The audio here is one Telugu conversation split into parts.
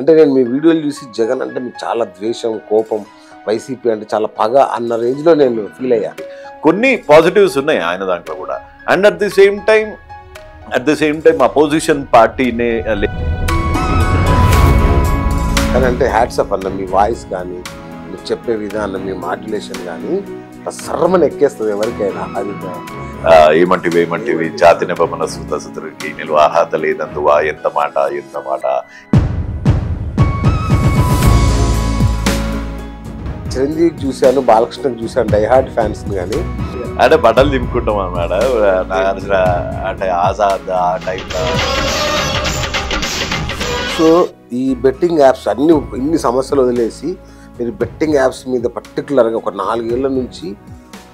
అంటే నేను మీ వీడియోలు చూసి జగన్ అంటే మీకు చాలా ద్వేషం, కోపం, వైసీపీ అంటే చాలా పగ అన్న రేంజ్లో నేను ఫీల్ అయ్యా. కొన్ని పాజిటివ్స్ ఉన్నాయి ఆయన దాంట్లో కూడా. And at the same time opposition పార్టీనే కానీ అంటే హ్యాట్స్ ఆఫ్ అన్న, మీ వాయిస్ కానీ మీరు చెప్పే విధానం, మీ మాడ్యులేషన్ కానీ సర్రమని ఎక్కేస్తుంది ఎవరికైనా. అది ఏమంటివి జాతి నెపమన సుతసుతుడికి నిల్వాహత లేదందువా ఎంత మాట. చిరంజీవి చూశాను, బాలకృష్ణకి చూశాను, డైహార్డ్ ఫ్యాన్స్ కానీ అంటే బట్టలు దింపుకుంటాం అన్నమాట. నాగార్జున అంటే ఆజాద్ ఆ టైంలో. సో ఈ బెట్టింగ్ యాప్స్ అన్ని ఇన్ని సమస్యలు వదిలేసి మీరు బెట్టింగ్ యాప్స్ మీద పర్టికులర్గా ఒక 4 ఏళ్ల నుంచి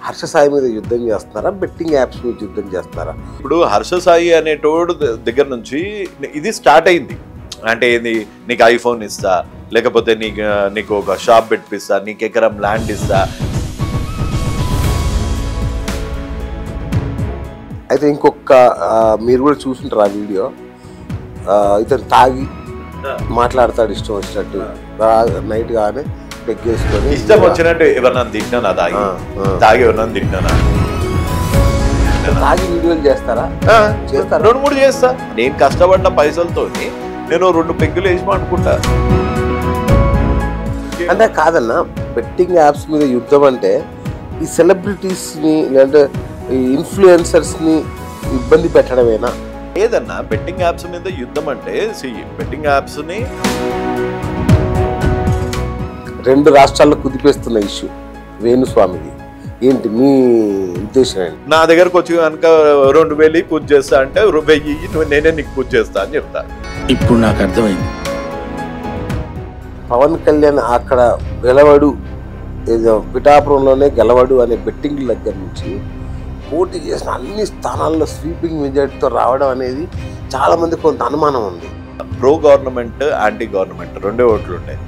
హర్ష సాయి మీద యుద్ధం చేస్తున్నారా, బెట్టింగ్ యాప్స్ మీద యుద్ధం చేస్తున్నారా? ఇప్పుడు హర్ష సాయి అనేటోడు దగ్గర నుంచి ఇది స్టార్ట్ అయింది. అంటే ఏంది, నీకు ఐఫోన్ ఇస్తా, లేకపోతే నీకు ఒక షాప్ పెట్టిస్తా, నీకు ఎకరం ల్యాండ్ ఇస్తా. అయితే ఇంకొక మీరు కూడా చూసుంటారు ఆ వీడియో. ఇతను తాగి మాట్లాడతాడు ఇష్టం వచ్చినట్టు, నైట్ గానే పెగ్గేసుకొని ఇష్టం వచ్చినట్టు ఎవరన్నా తింటానా, తాగి ఎవరన్నా తింటానా, తాగి వీడియోలు చేస్తారా? చేస్తారు, 2-3 చేస్తా. నేను కష్టపడిన పైసలతో నేను 2 పెగ్గులు వేసి అనుకుంటా. అంటే కాదన్నా, బెట్టింగ్ యాప్స్ మీద యుద్ధం అంటే ఈ సెలబ్రిటీస్ని లేదంటే ఈ ఇన్ఫ్లుయెన్సర్స్ని ఇబ్బంది పెట్టడమేనా? ఏదన్నా బెట్టింగ్ యాప్స్ మీద యుద్ధం అంటే బెట్టింగ్ యాప్స్ని 2 రాష్ట్రాల్లో కుదిపేస్తున్న ఇష్యూ వేణుస్వామిది. ఏంటి మీ ఉద్దేశం ఏంటి? నా దగ్గరకు వచ్చి కనుక 2000 పూజ చేస్తా అంటే 1000 నేనే నీకు పూజ చేస్తా అని చెప్తా. ఇప్పుడు నాకు అర్థమైంది. పవన్ కళ్యాణ్ అక్కడ గెలవడు, ఏదో పిఠాపురంలోనే గెలవడు అనే బెట్టింగ్ దగ్గర నుంచి పోటీ చేసిన అన్ని స్థానాల్లో స్వీపింగ్ మెజారిటీతో రావడం అనేది చాలా మంది కొంత అనుమానం ఉంది. ప్రో గవర్నమెంట్, యాంటీ గవర్నమెంట్ 2 ఓట్లు ఉంటాయి.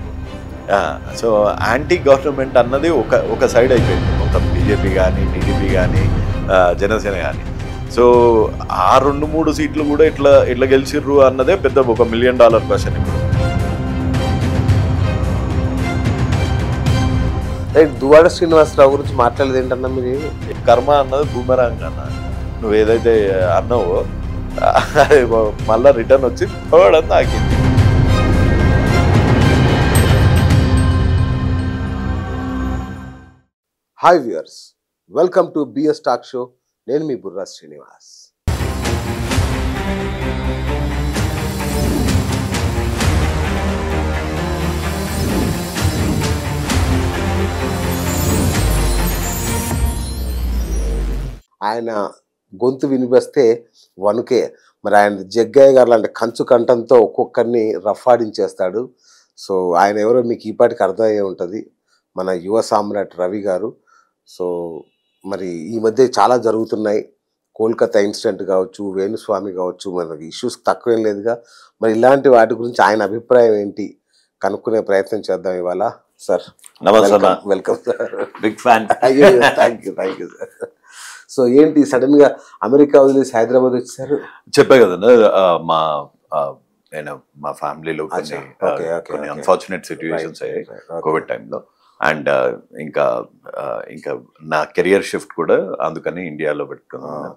సో యాంటీ గవర్నమెంట్ అన్నది ఒక సైడ్ అయిపోయింది. మొత్తం బీజేపీ కానీ, టీడీపీ కానీ, జనసేన కానీ. సో ఆ 2-3 సీట్లు కూడా ఇట్లా గెలిచిర్రు అన్నదే పెద్ద ఒక $1 మిలియన్ క్వశ్చన్. ఇప్పుడు దువ్వాడ శ్రీనివాసరావు గురించి మాట్లాడేది ఏంటన్నా మీరు? కర్మ అన్నది బూమరాంగ్ అన్న. నువ్వు ఏదైతే అన్నావో అది మళ్ళా రిటర్న్ వచ్చి పోవడం ఆగింది. Hi viewers, welcome to BS talk show. నేను మీ బుర్రా శ్రీనివాస్. ఆయన గొంతు వినిపిస్తే వణుకే. మరి ఆయన జగ్గయ్య గారు లాంటి కంచు కంఠంతో ఒక్కొక్కరిని రఫాడించేస్తాడు. సో ఆయన ఎవరో మీకు ఈపాటికి అర్థమయ్యే ఉంటుంది, మన యువ సామ్రాట్ రవి గారు. సో మరి ఈ మధ్య చాలా జరుగుతున్నాయి. కోల్కతా ఇన్సిడెంట్ కావచ్చు, వేణుస్వామి కావచ్చు, మనకి ఇష్యూస్ తక్కువేం లేదుగా. మరి ఇలాంటి వాటి గురించి ఆయన అభిప్రాయం ఏంటి కనుక్కునే ప్రయత్నం చేద్దాం ఇవాళ. సార్ నమస్తే. Welcome sir, big fan. Thank you sir. So ఏంటి సడన్ గా అమెరికా వదిలేసి హైదరాబాద్ వచ్చారు? చెప్పే కదండి, మా ఫ్యామిలీలో కొన్ని అన్ఫార్చునేట్ సిచ్యువేషన్స్ అయ్యాయి కోవిడ్ టైంలో. అండ్ ఇంకా నా కెరియర్ షిఫ్ట్ కూడా అందుకని ఇండియాలో పెట్టుకున్నాను.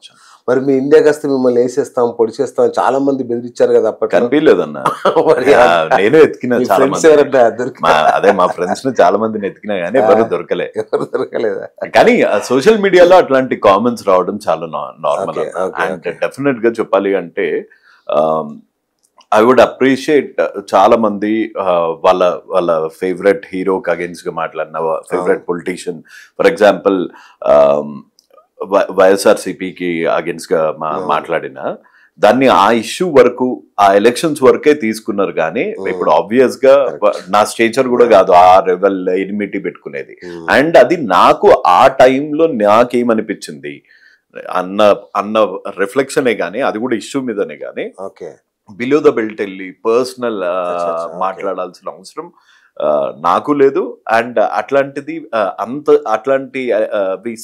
మరి మీ ఇండియాకి వస్తే మిమ్మల్ని వేసేస్తాం, పొడి చేస్తాం చాలా మంది బెదిరించారు కదా అప్పట్లో. కనిపించలేదన్న, నేను ఎత్తికినా చాలా మంది. అదే మా ఫ్రెండ్స్ ని చాలా మందిని ఎత్తికినా కానీ ఎవరు దొరకలేదా? కానీ సోషల్ మీడియాలో అట్లాంటి కామెంట్స్ రావడం చాలా నార్మల్. అండ్ డెఫినెట్ గా చెప్పాలి అంటే ఐ వుడ్ అప్రిషియేట్ చాలా మంది వాళ్ళ ఫేవరెట్ హీరోకి అగేన్స్ట్ గా మాట్లాడిన, ఫేవరెట్ పొలిటీషియన్ ఫర్ ఎగ్జాంపుల్ వైఎస్ఆర్సీపీకి అగేన్స్ట్ గా మాట్లాడిన దాన్ని ఆ ఇష్యూ వరకు, ఆ ఎలక్షన్స్ వరకే తీసుకున్నారు. కానీ ఇప్పుడు ఆబ్వియస్ గా నా స్టేచర్ కూడా కాదు ఆ రెవెల్ ఎనిమిటీ పెట్టుకునేది. అండ్ అది నాకు ఆ టైంలో నాకేమనిపించింది అన్న రిఫ్లెక్షనే కానీ, అది కూడా ఇష్యూ మీదనే కానీ, బిలో ద బెల్ట్ వెళ్ళి పర్సనల్ మాట్లాడాల్సిన అవసరం నాకు లేదు. అండ్ అట్లాంటిది అట్లాంటి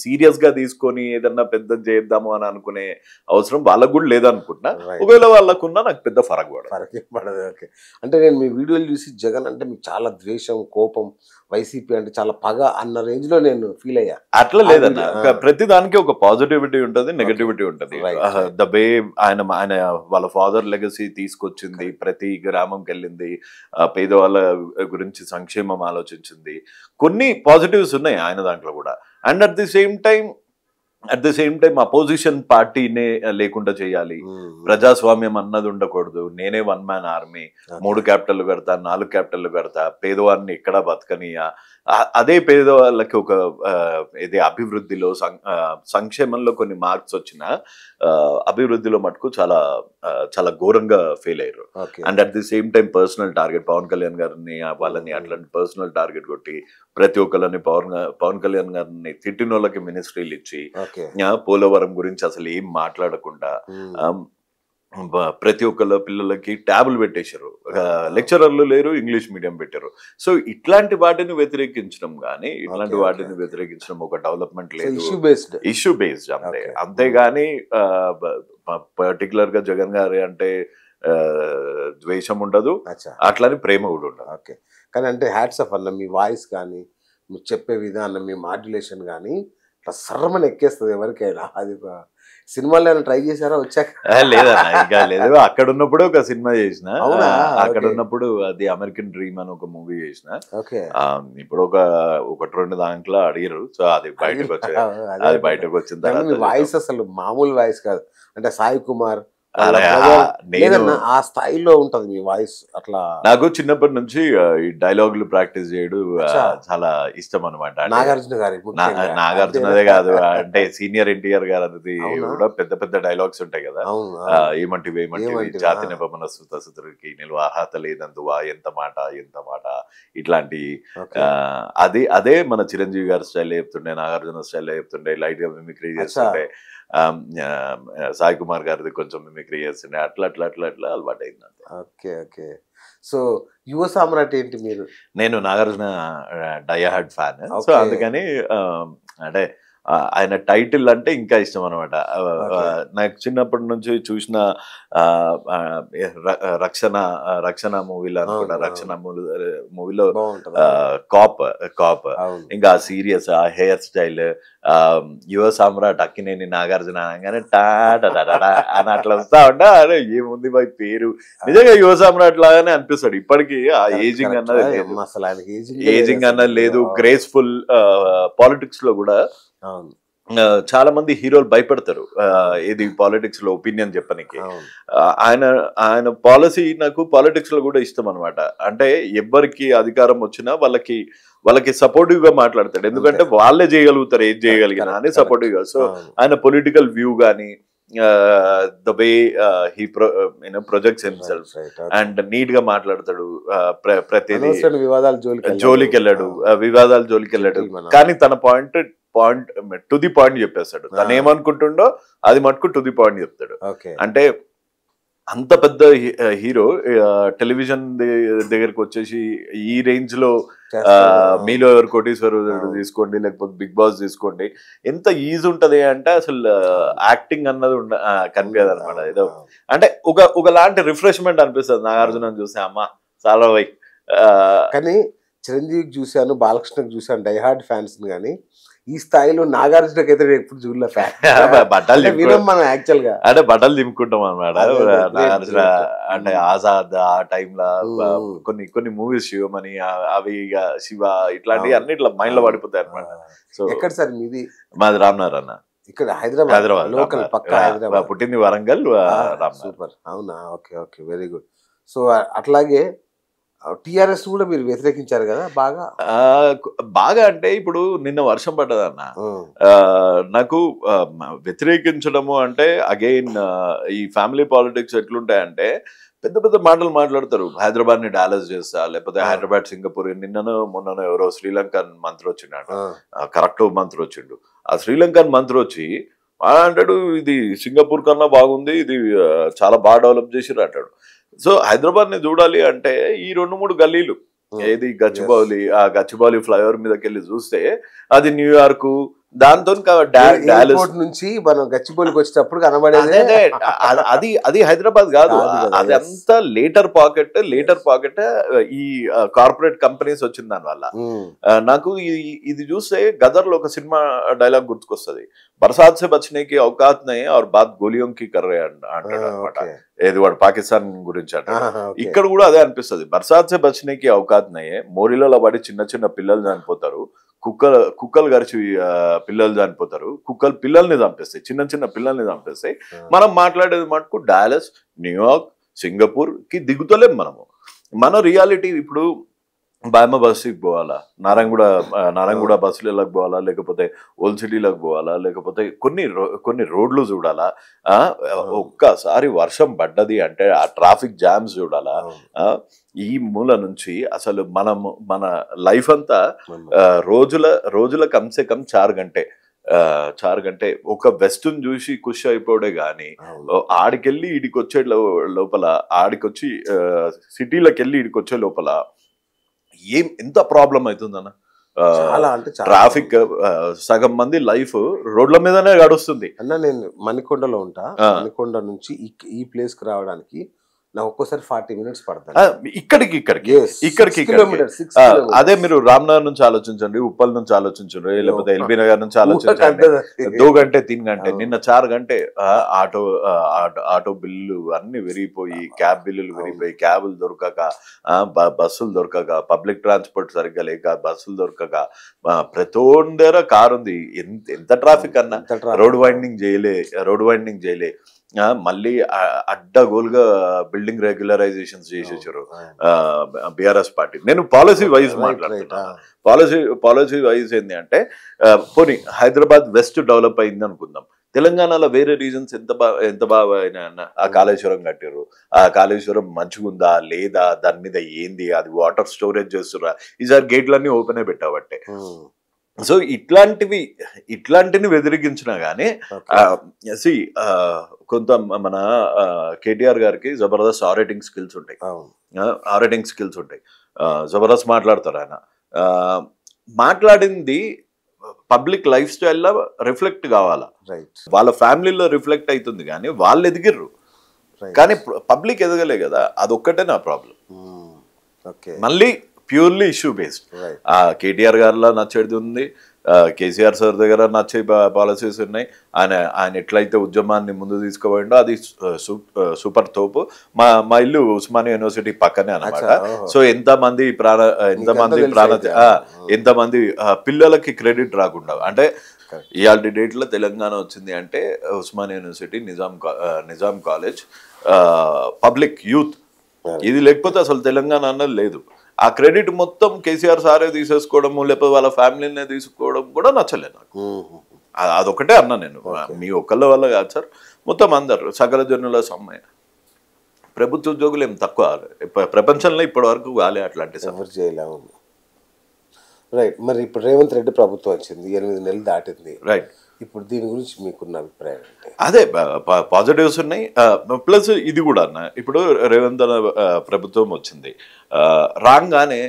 సీరియస్ గా తీసుకొని ఏదన్నా పెద్ద చేద్దాము అని అనుకునే అవసరం వాళ్ళకు కూడా లేదనుకుంటున్నా. ఒకవేళ వాళ్ళకున్నా నాకు పెద్ద ఫరక్ పడదు. ఓకే. అంటే నేను మీ వీడియోలు చూసి జగన్ అంటే మీకు చాలా ద్వేషం, కోపం, వైసీపీ అంటే చాలా పగ అన్న రేంజ్ లో నేను ఫీల్ అయ్యా. అట్లా లేదన్న. ప్రతి దానికి ఒక పాజిటివిటీ ఉంటది, నెగటివిటీ ఉంటది. ద వే ఆయన వాళ్ళ ఫాదర్ లెగసీ తీసుకొచ్చింది, ప్రతి గ్రామంకి వెళ్ళింది, పేదవాళ్ళ గురించి సంక్షేమం ఆలోచించింది, కొన్ని పాజిటివ్స్ ఉన్నాయి ఆయన దాంట్లో కూడా. And at the same time opposition పార్టీనే లేకుండా చేయాలి, ప్రజాస్వామ్యం అన్నది ఉండకూడదు, నేనే 1 man ఆర్మీ, 3 క్యాపిటల్లు కడతా, 4 క్యాపిటల్లు కడతా, పేదవాడిని ఎక్కడా బతకనియా, అదే పేదవాళ్ళకి ఒక ఇది అభివృద్ధిలో సంక్షేమంలో కొన్ని మార్క్స్ వచ్చిన అభివృద్ధిలో మటుకు చాలా చాలా ఘోరంగా ఫెయిల్ అయ్యారు. And at the same time personal target Pawan Kalyan గారిని వాళ్ళని అట్లాంటి పర్సనల్ టార్గెట్ కొట్టి ప్రతి ఒక్కరిని పవన్ కళ్యాణ్ గారిని తిట్టిన వాళ్ళకి మినిస్ట్రీలు ఇచ్చి పోలవరం గురించి అసలు ఏం మాట్లాడకుండా ప్రతి ఒక్కళ్ళ పిల్లలకి ట్యాబులు పెట్టేశారు, లెక్చరర్లు లేరు, ఇంగ్లీష్ మీడియం పెట్టారు. సో ఇట్లాంటి వాటిని వ్యతిరేకించడం కానీ ఇట్లాంటి వాటిని వ్యతిరేకించడం ఒక డెవలప్మెంట్ లేదు, ఇష్యూ బేస్డ్ అంతే. అంతేగాని పర్టికులర్ గా జగన్ గారి అంటే ద్వేషం ఉండదు, అట్లానే ప్రేమ కూడా ఉండదు. ఓకే. కానీ అంటే హ్యాట్స్ ఆఫ్ అన్న, మీ వాయిస్ కానీ మీరు చెప్పే విధానం, మీ మాడ్యులేషన్ కానీ ఇట్లా సర్రమని ఎక్కేస్తుంది ఎవరికైనా. అది సినిమాలో ట్రై చేశారా వచ్చాక? లేదన్నా, ఇంకా లేదు. అక్కడ ఉన్నప్పుడు ఒక సినిమా చేసిన, అక్కడ ఉన్నప్పుడు అది అమెరికన్ డ్రీమ్ అని ఒక మూవీ చేసిన. ఇప్పుడు ఒకటి 2 దాంట్లో అడిగారు. సో అది బయటకు వచ్చిన తర్వాత వాయిస్ అసలు మామూలు వాయిస్ కాదు. అంటే సాయి కుమార్ ఆ స్థాయిలో ఉంటది మీ వాయిస్. అట్లా నాకు చిన్నప్పటి నుంచి ఈ డైలాగులు ప్రాక్టీస్ చేయడం చాలా ఇష్టం అనమాట. నాగార్జునదే కాదు, అంటే సీనియర్ ఎన్టీఆర్ గారు అనేది కూడా పెద్ద పెద్ద డైలాగ్స్ ఉంటాయి కదా, ఏమంటివి జాతి నిపమనసుతసుతుడికి నిలువ అర్హత లేదందువా, ఎంత మాట ఇట్లాంటి. అదే మన చిరంజీవి గారి స్టైల్ చెప్తుండే, నాగార్జున స్టైల్ చెప్తుండే, లైట్ గా మిమిక్రీ చేస్తుండే, సాయి కుమార్ గారిది కొంచెం మిమిక్రీ చేస్తుండే, అట్లా అలవాటు అయింది. Okay okay. సో యువ సామ్రాట్ ఏంటి మీరు? నేను నాగార్జున డైహార్డ్ ఫ్యాన్. సో అందుకని అంటే ఆయన టైటిల్ అంటే ఇంకా ఇష్టం అనమాట. నాకు చిన్నప్పటి నుంచి చూసిన రక్షణ మూవీలో అనుకుంటా, రక్షణ మూవీలో కాప్, ఇంకా సీరియస్ ఆ హెయిర్ స్టైల్, యువ సామ్రాట్ అక్కినేని నాగార్జున అనగానే అని అట్లా వస్తా ఉంటా. అరే ఏముంది బాయ్ పేరు, నిజంగా యువ సామ్రాట్ లాగానే అనిపిస్తాడు ఇప్పటికీ. ఆ ఏజింగ్ అన్నది లేదు, గ్రేస్ఫుల్. పాలిటిక్స్ లో కూడా చాలా మంది హీరోలు భయపడతారు ఇది పాలిటిక్స్ లో ఒపీనియన్ చెప్పడానికి. ఆయన పాలసీ నాకు పాలిటిక్స్ లో కూడా ఇష్టం అనమాట. అంటే ఎవరికి అధికారం వచ్చినా వాళ్ళకి సపోర్టివ్ గా మాట్లాడతాడు, ఎందుకంటే వాళ్ళే చేయగలుగుతారు ఏది చేయగలిగినా అని సపోర్టివ్ గా. సో ఆయన పొలిటికల్ వ్యూ గానీ, the way he projects himself and neat గా మాట్లాడతాడు, ప్రతిదీ వివాదాలు జోలికి వెళ్ళాడు, కానీ తన పాయింట్ టు ది పాయింట్ చెప్పేస్తాడు. తను ఏమనుకుంటుండో అది మటుకు టు ది పాయింట్ చెప్తాడు. అంటే అంత పెద్ద హీరో టెలివిజన్ దగ్గరకు వచ్చేసి ఈ రేంజ్ లో మీలో ఎవరు కోటీశ్వరుడు తీసుకోండి, లేకపోతే బిగ్ బాస్ తీసుకోండి, ఎంత ఈజీ ఉంటది అంటే అసలు యాక్టింగ్ అన్నది కనిపించదు అనమాట. ఏదో అంటే ఒకలాంటి రిఫ్రెష్మెంట్ అనిపిస్తుంది నాగార్జున చూస్తే. అమ్మ చాలా వై. కానీ చిరంజీవికి చూశాను, బాలకృష్ణకి చూశాను, డైహార్డ్ ఫ్యాన్స్ కానీ ఈ స్థాయిలో నాగార్జునకి అయితే ఎప్పుడు చూడలే ఫ్యాన్. యాక్చువల్ గా అంటే బట్టలు దింపుకుంటాం అనమాట నాగార్జున. అంటే ఆజాద్ ఆ టైంలో కొన్ని మూవీస్, శివమని, అవి శివ, ఇట్లాంటివి అన్ని ఇట్లా మైండ్ లో పడిపోతాయి అనమాట. సో ఎక్కడ సార్ మీది? మాది రామ్నగర్ అన్న, ఇక్కడ హైదరాబాద్ లోకల్, పక్కా హైదరాబాద్. పుట్టింది వరంగల్. సూపర్. అవునా? Okay okay, very good. So అట్లాగే టిఆర్ఎస్ కూడా మీరు వ్యతిరేకించారు కదా బాగా. అంటే ఇప్పుడు నిన్న వర్షం పడ్డదన్న, నాకు వ్యతిరేకించడము అంటే అగైన్ ఈ ఫ్యామిలీ పాలిటిక్స్ ఎట్లుంటాయంటే పెద్ద పెద్ద మాటలు మాట్లాడతారు. హైదరాబాద్ ని డాలస్ చేస్తా, లేకపోతే హైదరాబాద్ సింగపూర్. మొన్న ఎవరో శ్రీలంకన్ మంత్రి వచ్చిండు, కరెక్ట్ మంత్రి వచ్చిండు. ఆ శ్రీలంకన్ మంత్రి వచ్చి అంటాడు ఇది సింగపూర్ కన్నా బాగుంది, ఇది చాలా బాగా డెవలప్ చేసిర్రు అంటాడు. సో హైదరాబాద్ ని చూడాలి అంటే ఈ 2-3 గల్లీలు ఏది గచ్చిబౌలి, ఆ గచ్చిబౌలి ఫ్లైఓవర్ మీదకి వెళ్ళి చూస్తే అది న్యూయార్క్, దాంతో ఎయిర్పోర్ట్ నుంచి మనం గచ్చిబౌలికి వచ్చేటప్పుడు కనబడేది. అది హైదరాబాద్ కాదు, అదంతా లేటర్ పాకెట్ ఈ కార్పొరేట్ కంపెనీస్ వచ్చిన దాని వల్ల. నాకు ఇది చూస్తే గదర్లో ఒక సినిమా డైలాగ్ గుర్తుకొస్తుంది, బర్సాత్ సే బచ్నేకి ఔకాత్ నహీ ఔర్ బాత్ గోలియోం కి కర్ రహే అంటాడు అనమాట. ఏది వాడు పాకిస్తాన్ గురించి అంట. ఇక్కడ కూడా అదే అనిపిస్తుంది, బర్సాత్ సే బచ్నేకి ఔకాత్ నహీ, మోరీలలో పడి చిన్న చిన్న పిల్లలు చనిపోతారు, కుక్కలు గరిచి పిల్లలు చనిపోతారు, కుక్కలు పిల్లల్ని చంపేస్తాయి, చిన్న చిన్న పిల్లల్ని చంపేస్తాయి. మనం మాట్లాడేది మటుకు డాలస్, న్యూయార్క్, సింగపూర్ కి దిగుతలేం మనము. మన రియాలిటీ ఇప్పుడు బాయమ్మ బస్సుకి పోవాలా, నారాయణగూడ బస్సులకు పోవాలా, లేకపోతే ఓల్డ్ సిటీలకు పోవాలా, లేకపోతే కొన్ని రోడ్లు చూడాలా, ఒక్కసారి వర్షం పడ్డది అంటే ఆ ట్రాఫిక్ జామ్స్ చూడాలా. ఈ మూల నుంచి అసలు మన లైఫ్ అంతా రోజుల కమ్సే కమ్ 4 గంటే ఒక వెస్ట్ని చూసి ఖుషి అయిపోవడే గాని, ఆడికెళ్ళి ఈడికి వచ్చే లోపల, ఆడికొచ్చి సిటీలకు వెళ్ళి ఈడికి వచ్చే లోపల ఎంత ప్రాబ్లం అవుతుందన్న. ట్రాఫిక్, సగం మంది లైఫ్ రోడ్ల మీదనే గడుస్తుంది అన్న. నేను మణికొండలో ఉంటా, మణికొండ నుంచి ఈ ప్లేస్ కి రావడానికి నాకు ఒక్కోసారి 40 minutes పడతాను. ఇక్కడికి అదే మీరు రామ్నగర్ నుంచి ఆలోచించండి, ఉప్పల్ నుంచి ఆలోచించండి, లేకపోతే ఎల్బీ నగర్ నుంచి ఆలోచించండి, 2 గంటే 3 గంటే. నిన్న 4 గంటే ఆటో బిల్లులు అన్ని విరిగిపోయి, క్యాబ్ బిల్లులు విరిగిపోయి, క్యాబులు దొరకక, బస్సులు దొరకక, పబ్లిక్ ట్రాన్స్పోర్ట్ సరిగ్గా లేక, బస్సులు దొరకక, ప్రతోందర కారు ఉంది. ఎంత ట్రాఫిక్ అన్న. రోడ్ వైండింగ్ చేయలే, మళ్ళీ అడ్డగోలుగా బిల్డింగ్ రెగ్యులరైజేషన్స్ చేసేసారు బిఆర్ఎస్ పార్టీ. నేను పాలసీ వైజ్ మాట్లాడుతున్నాను. పాలసీ వైజ్ ఏంటి అంటే, పోనీ హైదరాబాద్ వెస్ట్ డెవలప్ అయింది అనుకుందాం, తెలంగాణలో వేరే రీజన్స్ ఎంత బాగా అయినా ఆ కాళేశ్వరం కట్టారు, ఆ కాళేశ్వరం మంచిగుందా లేదా, దాని మీద ఏంది, అది వాటర్ స్టోరేజ్ చేస్తురా, ఈసారి గేట్లన్నీ ఓపెన్ అయి పెట్టాబట్టే. సో ఇట్లాంటిని వ్యతిరేకించినా గానీ కొంత మన కేటీఆర్ గారికి జబర్దస్త్ ఆరేటింగ్ స్కిల్స్ ఉంటాయి, జబర్దస్త్ మాట్లాడతారు ఆయన. మాట్లాడింది పబ్లిక్ లైఫ్ స్టైల్లో రిఫ్లెక్ట్ కావాలా, వాళ్ళ ఫ్యామిలీలో రిఫ్లెక్ట్ అవుతుంది, కానీ వాళ్ళు ఎదిగిర్రు కానీ పబ్లిక్ ఎదగలే కదా. అదొక్కటే నా ప్రాబ్లం. మళ్ళీ ప్యూర్లీ ఇష్యూ బేస్డ్. కేటీఆర్ గారిలో నచ్చేది ఉంది, కేసీఆర్ సార్ దగ్గర నచ్చే పాలసీస్ ఉన్నాయి. ఆయన ఎట్లయితే ఉద్యమాన్ని ముందు తీసుకుపోయిండో అది సూపర్ తోపు. మా ఇల్లు ఉస్మానియా యూనివర్సిటీ పక్కనే అన్నమాట. సో ఎంతమంది పిల్లలకి క్రెడిట్ రాకుండా, అంటే ఇవాళ డేట్ లో తెలంగాణ వచ్చింది అంటే Osmania university, Nizam college, public youth, ఇది లేకపోతే అసలు తెలంగాణ అన్నది లేదు. ఆ క్రెడిట్ మొత్తం కేసీఆర్ సారే తీసేసుకోవడము, లేకపోతే వాళ్ళ ఫ్యామిలీనే తీసుకోవడం కూడా నచ్చలేదు నాకు. అదొకటే అన్నా నేను. మీ ఒక్కళ్ళ వల్ల కాదు సార్, మొత్తం అందరు సకల జనుల సమ్మె. ప్రభుత్వ ఉద్యోగులు ఏం తక్కువ ప్రపంచంలో ఇప్పటి వరకు కాలే అట్లాంటి సఫర్ చేయలేము. రైట్. మరి ఇప్పుడు రేవంత్ రెడ్డి ప్రభుత్వం వచ్చింది, 8 నెలలు దాటింది. రైట్. ఇప్పుడు దీని గురించి మీకున్న అభిప్రాయం అంటే? అదే పాజిటివ్స్ ఉన్నాయి, ప్లస్ ఇది కూడా అన్న. ఇప్పుడు రేవంత్ ప్రభుత్వం వచ్చింది, రాగానే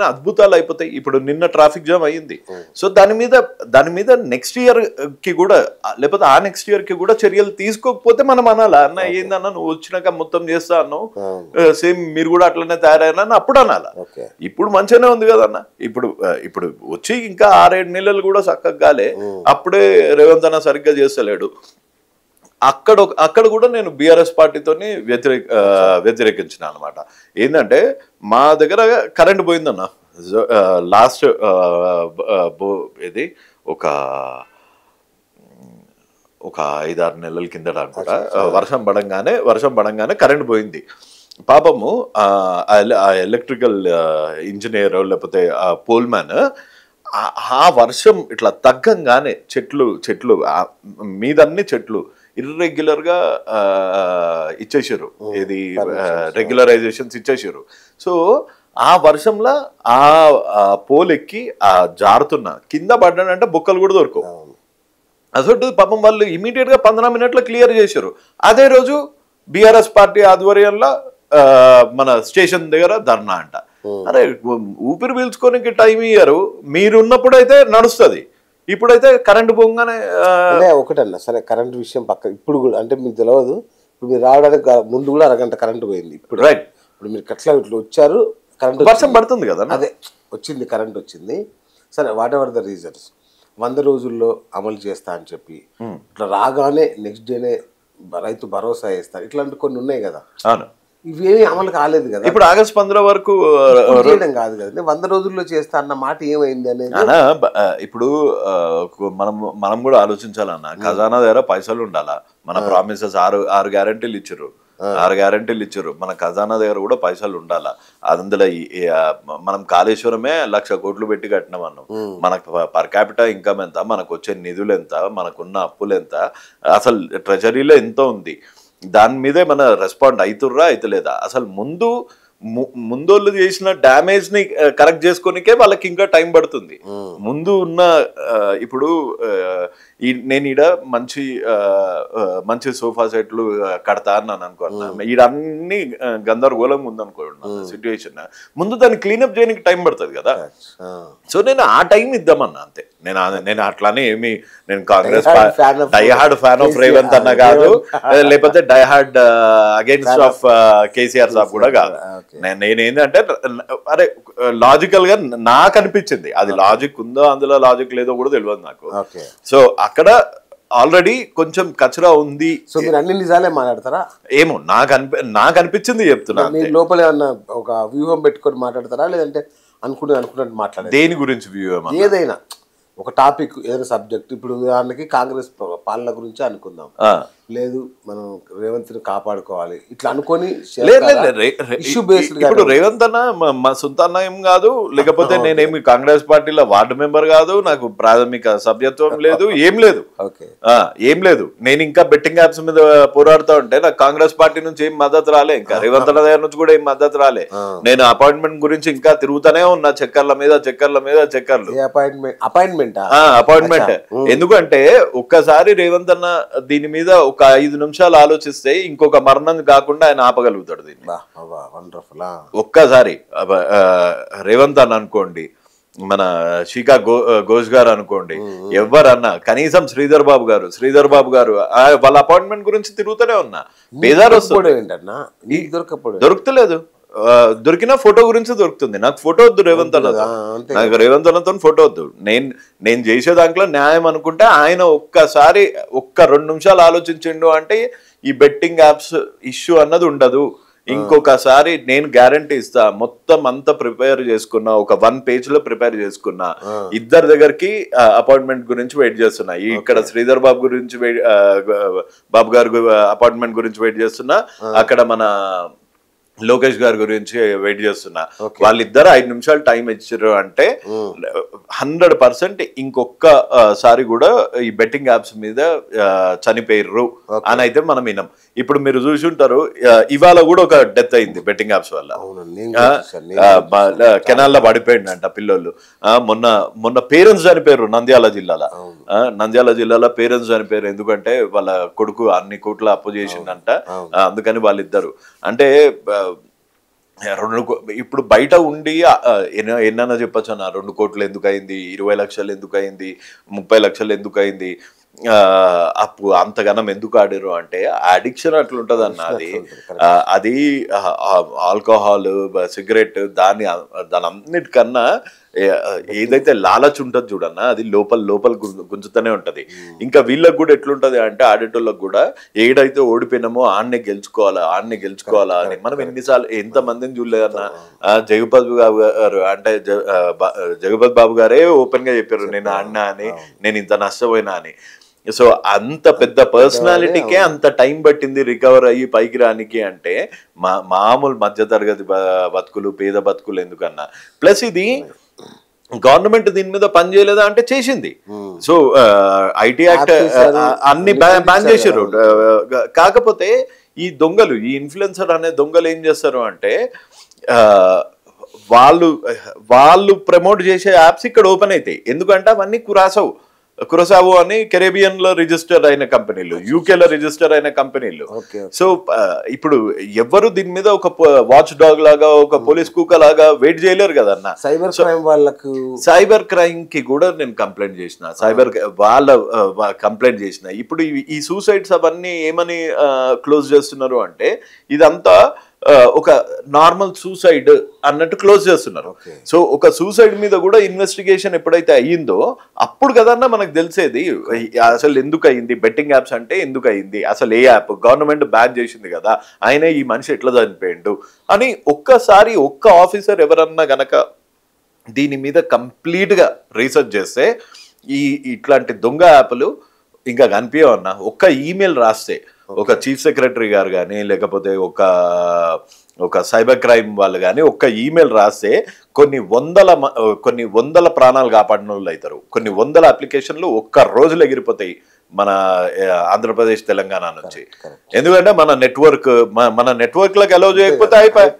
అద్భుతాలు అయిపోతాయి. ఇప్పుడు నిన్న ట్రాఫిక్ జామ్ అయ్యింది. సో దాని మీద నెక్స్ట్ ఇయర్ కి కూడా, లేకపోతే ఆ నెక్స్ట్ ఇయర్ కి కూడా చర్యలు తీసుకోకపోతే మనం అనాలా, అన్న ఏందన్నా నువ్వు వచ్చినాక మొత్తం చేస్తా అన్నావు, సేమ్ మీరు కూడా అట్లనే తయారైనా అప్పుడు అనాలా. ఇప్పుడు మంచిగానే ఉంది కదన్న. ఇప్పుడు వచ్చి ఇంకా 6-7 నెలలు కూడా చక్కగా కాలే, అప్పుడే రేవంత్ అన్న సరిగ్గా చేస్తలేడు. అక్కడ కూడా నేను బీఆర్ఎస్ పార్టీతోని వ్యతిరేకించిన అనమాట. ఏంటంటే మా దగ్గర కరెంట్ పోయిందన్న లాస్ట్ ఇది ఒక 5-6 నెలల కిందట అనుకుంటా. వర్షం పడంగానే కరెంట్ పోయింది. పాపము ఆ ఎలక్ట్రికల్ ఇంజనీర్ లేకపోతే ఆ పోల్ మ్యాన్ ఆ వర్షం ఇట్లా తగ్గంగానే చెట్లు మీదన్ని చెట్లు ఇర్రెగ్యులర్ గా ఇచ్చేసారు, ఇది రెగ్యులరైజేషన్స్ ఇచ్చేసారు. సో ఆ వర్షంలో ఆ పోల్ ఎక్కి ఆ జారుతున్నా కింద పడ్డాడంటే బొక్కలు కూడా దొరకవు. అసలు పాపం వాళ్ళు ఇమీడియట్ గా 15 minutes క్లియర్ చేశారు. అదే రోజు బీఆర్ఎస్ పార్టీ ఆధ్వర్యంలో మన స్టేషన్ దగ్గర ధర్నా అంట. అరే ఊపిరి పీల్చుకోనికి టైం ఇయ్యారు, మీరున్నప్పుడు అయితే నడుస్తుంది, ఇప్పుడైతే కరెంట్ పోగానే అంటే ఒకటన్నా సరే కరెంట్ విషయం పక్క ఇప్పుడు కూడా అంటే మీకు తెలియదు, ఇప్పుడు మీరు రావడానికి ముందు కూడా అరగంట కరెంట్ పోయింది. ఇప్పుడు రైట్, ఇప్పుడు మీరు కట్లా ఇట్లా వచ్చారు, కరెంట్ వర్షం పడుతుంది కదా, అదే వచ్చింది కరెంట్ వచ్చింది. సరే వాట్ ఎవర్ ద రీజన్స్ 100 రోజుల్లో అమలు చేస్తా అని చెప్పి ఇట్లా రాగానే నెక్స్ట్ డేనే రైతు భరోసా వేస్తారు, ఇట్లాంటి కొన్ని ఉన్నాయి కదా. అవును, ఇవేమీ అమలు కాలేదు కదా. ఇప్పుడు ఆగస్ట్ 15 వరకు చేయడం కాదు కదా, 100 రోజుల్లో చేస్తా అన్న మాట ఏమైంది అనేది. ఇప్పుడు మనం కూడా ఆలోచించాలన్న, ఖజానా దగ్గర పైసలు ఉండాలా. మన ప్రామిసెస్ 6 గ్యారంటీలు ఇచ్చారు, 6 గ్యారంటీలు ఇచ్చారు, మన ఖజానా దగ్గర కూడా పైసలు ఉండాలా. అందులో మనం కాళేశ్వరమే 1,00,000 కోట్లు పెట్టి కట్టినాం అన్నాం. మనకు పర్ క్యాపిటల్ ఇన్కమ్ ఎంత, మనకు వచ్చే నిధులు ఎంత, మనకున్న అప్పులు ఎంత, అసలు ట్రెజరీలో ఎంత ఉంది, దాని మీదే మన రెస్పాండ్ అవుతుర్రా అయితలేదా. అసలు ముందోళ్ళు చేసిన డ్యామేజ్ ని కరెక్ట్ చేసుకోనికే వాళ్ళకి ఇంకా టైం పడుతుంది. ముందు ఉన్న ఇప్పుడు నేను ఈడ మంచి సోఫా సెట్లు కడతా అన్నాను అనుకున్నా, ఈడ అన్ని గందరగోళం ఉందనుకోండి సిచ్యువేషన్, ముందు దాన్ని క్లీనప్ చేయడానికి టైం పడుతుంది కదా. సో నేను ఆ టైం ఇద్దామన్నా అంతే. నేను అట్లానే ఏమి నేను Congress diehard fan of Revanth అన్న కాదు, లేకపోతే డైహార్డ్ అగైన్స్ట్ ఆఫ్ కేసీఆర్ సాబ్ కూడా కాదు. నేనేంటంటే అరే లాజికల్ గా నాకు అనిపించింది, అది లాజిక్ ఉందో అందులో లాజిక్ లేదో కూడా తెలియదు నాకు. సో అక్కడ ఆల్రెడీ కొంచెం కచరా ఉంది. సో మీరు అన్ని నిజాలే మాట్లాడతారా? ఏమో నాకు అనిపించింది చెప్తున్నా. లోపల ఏమన్నా ఒక వ్యూహం పెట్టుకొని మాట్లాడతారా, లేదంటే అనుకున్నట్టు మాట్లాడారు? దేని గురించి వ్యూహం? ఏదైనా ఒక టాపిక్, ఏదైనా సబ్జెక్ట్. ఇప్పుడు ఉదాహరణకి కాంగ్రెస్ పాలన గురించి అనుకుందాం, లేదు మనం రేవంత్ ని కాపాడుకోవాలి ఇట్లా అనుకొని ఇష్యూ బేస్డ్. ఇప్పుడు రేవంత్ అన్న మా సొంత అన్న ఏం కాదు, లేకపోతే నేనేమి కాంగ్రెస్ పార్టీలో వార్డు మెంబర్ కాదు, నాకు ప్రాథమిక సభ్యత్వం లేదు, ఏం లేదు. నేను ఇంకా బెట్టింగ్ యాప్స్ మీద పోరాడుతూ ఉంటే నాకు కాంగ్రెస్ పార్టీ నుంచి ఏం మద్దతు రాలే, ఇంకా రేవంత్ అన్న దగ్గర నుంచి కూడా ఏం మద్దతు రాలే. నేను అపాయింట్మెంట్ గురించి ఇంకా తిరుగుతూనే ఉన్నా, చక్కర్ల మీద చక్కర్లు. అపాయింట్మెంట్ ఎందుకంటే ఒక్కసారి రేవంత్ అన్న దీని మీద ఒక 5 నిమిషాలు ఆలోచిస్తే ఇంకొక మరణం కాకుండా ఆయన ఆపగలుగుతాడు దీన్ని. ఒక్కసారి రేవంత్ అన్న అనుకోండి, మన షీకా ఘోష్ గారు అనుకోండి, ఎవరన్నా కనీసం శ్రీధర్ బాబు గారు వాళ్ళ అపాయింట్మెంట్ గురించి తిరుగుతూనే ఉన్నా. బేజారు వస్తుంది, దొరుకుతలేదు. దొరికిన ఫోటో గురించి దొరుకుతుంది. నాకు ఫోటో వద్దు రేవంత్ అన్నతో, నాకు రేవంత్ అన్నతో ఫోటో వద్దు. నేను చేసే దాంట్లో న్యాయం అనుకుంటే ఆయన ఒక్కసారి 2 నిమిషాలు ఆలోచించిండు అంటే ఈ బెట్టింగ్ యాప్స్ ఇష్యూ అన్నది ఉండదు. ఇంకొకసారి నేను గ్యారంటీ ఇస్తా, మొత్తం అంతా ప్రిపేర్ చేసుకున్నా, ఒక 1 పేజ్ లో ప్రిపేర్ చేసుకున్నా, ఇద్దరి దగ్గరికి అపాయింట్మెంట్ గురించి వెయిట్ చేస్తున్నా. ఇక్కడ శ్రీధర్ బాబు గురించి బాబు గారు అపాయింట్మెంట్ గురించి వెయిట్ చేస్తున్నా, అక్కడ మన లోకేష్ గారి గురించి వెయిట్ చేస్తున్నా. వాళ్ళిద్దరు 5 నిమిషాలు టైం ఇచ్చారు అంటే 100% ఇంకొకసారి కూడా ఈ బెట్టింగ్ యాప్స్ మీద చనిపోయారు అని అయితే మనం విన్నాం. ఇప్పుడు మీరు చూసి ఉంటారు, ఇవాళ కూడా ఒక డెత్ అయింది బెట్టింగ్ యాప్స్ వల్ల. కెనాల్లో పడిపోయిందంట పిల్లోళ్ళు. మొన్న పేరెంట్స్ చనిపోయారు నంద్యాల జిల్లాలో పేరెంట్స్ చనిపోయారు. ఎందుకంటే వాళ్ళ కొడుకు అన్ని కోట్ల అప్పు చేసిందంట, అందుకని వాళ్ళిద్దరు. అంటే ఇప్పుడు బయట ఉండి ఎన్నన్నా చెప్పచ్చు అన్న, 2 కోట్లు ఎందుకు అయింది, 20 లక్షలు ఎందుకు అయింది, 30 లక్షలు ఎందుకు అయింది, అప్పు అంతగానం ఎందుకు ఆడారు అంటే అడిక్షన్ అట్లుంటది అన్న. అది ఆల్కహాల్, సిగరెట్, దాని అన్నిటికన్నా ఏదైతే లాలచ్ ఉంటది చూడన్నా, అది లోపల గుంజుతూనే ఉంటది. ఇంకా వీళ్ళకి కూడా ఎట్లుంటది అంటే ఆడేటోళ్ళకి కూడా ఏడైతే ఓడిపోయినామో ఆడనే గెలుచుకోవాలా అని మనం ఎన్నిసార్లు ఎంతమందిని చూడలేదన్నా. జగపతి బాబు గారు అంటే జగపతి బాబు గారే ఓపెన్ గా చెప్పారు, నేను ఆడినా అని, నేను ఇంత నష్టపోయినా అని. సో అంత పెద్ద పర్సనాలిటీకే అంత టైం పట్టింది రికవర్ అయ్యి పైకి రానికి అంటే మామూలు మధ్యతరగతి బతుకులు, పేద బతుకులు ఎందుకన్నా. ప్లస్ ఇది గవర్నమెంట్ దీని మీద పని చేయలేదా అంటే చేసింది. సో ఐటీ యాక్ట్ అన్ని బ్యాన్ చేశారు. కాకపోతే ఈ దొంగలు, ఈ ఇన్ఫ్లుయెన్సర్ అనే దొంగలు ఏం చేస్తారు అంటే వాళ్ళు ప్రమోట్ చేసే యాప్స్ ఇక్కడ ఓపెన్ అవుతాయి. ఎందుకంటే అవన్నీ కురాసవు, కురసావో అని కెరేబియన్ లో రిజిస్టర్ అయిన కంపెనీలు, యూకేలో రిజిస్టర్ అయిన కంపెనీలు. సో ఇప్పుడు ఎవరు దీని మీద ఒక వాచ్ డాగ్ లాగా, ఒక పోలీస్ కుక్క లాగా వెయిట్ చేయలేరు కదన్న. సైబర్ క్రైమ్ వాళ్ళకు, సైబర్ క్రైమ్ కి కూడా నేను కంప్లైంట్ చేసిన, సైబర్ వాళ్ళ కంప్లైంట్ చేసిన. ఇప్పుడు ఈ సూసైడ్స్ అవన్నీ ఏమని క్లోజ్ చేస్తున్నారు అంటే ఇదంతా ఒక నార్మల్ సూసైడ్ అన్నట్టు క్లోజ్ చేస్తున్నారు. సో ఒక సూసైడ్ మీద కూడా ఇన్వెస్టిగేషన్ ఎప్పుడైతే అయ్యిందో అప్పుడు కదన్నా మనకు తెలిసేది అసలు ఎందుకు అయింది, బెట్టింగ్ యాప్స్ అంటే ఎందుకు అయింది, అసలు ఏ యాప్ గవర్నమెంట్ బ్యాన్ చేసింది కదా, ఆయన ఈ మనిషి ఎట్లా చనిపోయిండు అని ఒక్కసారి ఒక్క ఆఫీసర్ ఎవరన్నా గనక దీని మీద కంప్లీట్ గా రీసెర్చ్ చేస్తే ఇట్లాంటి దొంగ యాప్లు ఇంకా కనిపించవన్నా. ఒక్క ఈమెయిల్ రాస్తే ఒక చీఫ్ సెక్రటరీ గారు కానీ లేకపోతే ఒక సైబర్ క్రైమ్ వాళ్ళు కానీ ఒక్క ఈమెయిల్ రాస్తే కొన్ని వందల ప్రాణాలు కాపాడిన వాళ్ళు అవుతారు. కొన్ని వందల అప్లికేషన్లు ఒక్క రోజులో ఎగిరిపోతాయి మన ఆంధ్రప్రదేశ్ తెలంగాణ నుంచి. ఎందుకంటే మన నెట్వర్క్ లకు అలౌ చేయకపోతే అయిపోయి.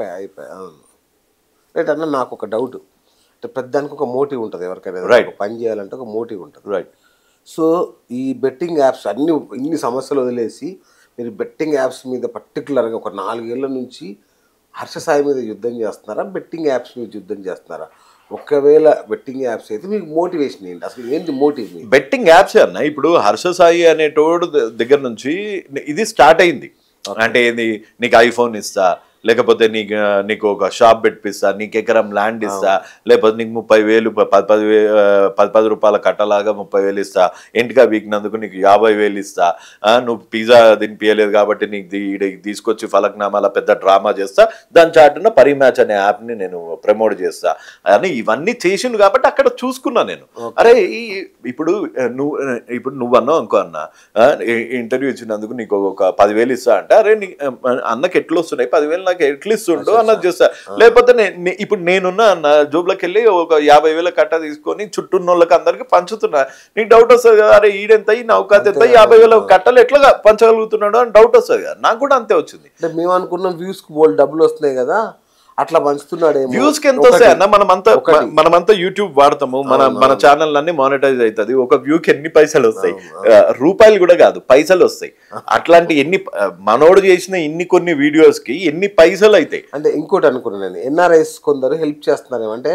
రైట్ అన్న, నాకు ఒక డౌట్. అంటే పెద్దానికి ఒక మోటివ్ ఉంటుంది ఎవరికైనా, రైట్, పని చేయాలంటే ఒక మోటివ్ ఉంటుంది, రైట్. సో ఈ బెట్టింగ్ యాప్స్ ఇన్ని సమస్యలు వదిలేసి మీరు బెట్టింగ్ యాప్స్ మీద పర్టికులర్గా ఒక 4 ఏళ్ల నుంచి హర్ష సాయి మీద యుద్ధం చేస్తున్నారా, బెట్టింగ్ యాప్స్ మీద యుద్ధం చేస్తున్నారా? ఒకవేళ బెట్టింగ్ యాప్స్ అయితే మీకు మోటివేషన్ ఏంటి, అసలు ఏంటి మోటివ్? బెట్టింగ్ యాప్స్ అన్న ఇప్పుడు హర్ష సాయి అనేటోడు దగ్గర నుంచి ఇది స్టార్ట్ అయింది. అంటే ఏంది, నీకు ఐఫోన్ ఇస్తా, లేకపోతే నీకు ఒక షాప్ పెట్టిస్తా, నీకు ఎకరం ల్యాండ్ ఇస్తా, లేకపోతే నీకు 30,000 10 రూపాయల కట్టలాగా 30,000 ఇస్తా, ఇంటిగా వీకినందుకు నీకు 50,000 ఇస్తా, నువ్వు పిజ్జా తినిపించలేదు కాబట్టి నీకు తీసుకొచ్చి ఫలక్నామాల పెద్ద డ్రామా చేస్తా, దాని చాటున పరిమ్యాచ్ అనే యాప్ని నేను ప్రమోట్ చేస్తా అని ఇవన్నీ చేసిండు. కాబట్టి అక్కడ చూసుకున్నా నేను, అరే ఇప్పుడు నువ్వు అన్నావు అనుకో అన్న, ఇంటర్వ్యూ ఇచ్చినందుకు నీకు ఒక 10,000 ఇస్తా అంటే, అరే అన్నకి ఎట్లు వస్తున్నాయి 10,000 నాకు ఎట్లు ఇస్తుండు అన్నది చేస్తా. లేకపోతే ఇప్పుడు నేనున్నా అన్న జోబులోకి వెళ్ళి ఒక 50,000 కట్ట తీసుకొని చుట్టూన్న వాళ్ళకి అందరికి పంచుతున్నా, నీకు డౌట్ వస్తుంది కదా, అరే ఈడెంత ఈ నౌకాత ఎంత 50,000 కట్టలు ఎట్లా పంచగలుగుతున్నాడు అని డౌట్ వస్తుంది కదా. నాకు కూడా అంతే వచ్చింది. అంటే మేము అనుకున్నాం వ్యూస్ కి బోల్డ్ డబ్బులు వస్తున్నాయి కదా, అట్లా పంచుతున్నాడు. వ్యూస్ కి ఎంత వస్తాయి అన్న, మనమంతా యూట్యూబ్ వాడతాము, మన ఛానల్ అన్ని మానిటైజ్ అవుతుంది. ఒక వ్యూకి ఎన్ని పైసలు వస్తాయి, రూపాయలు కూడా కాదు పైసలు వస్తాయి. అట్లాంటి మనోడు చేసిన కొన్ని వీడియోస్ కి ఎన్ని పైసలు అవుతాయి. అంటే ఇంకోటి అనుకున్నాను నేను, ఎన్ఆర్ఐస్ కొందరు హెల్ప్ చేస్తున్నారు, అంటే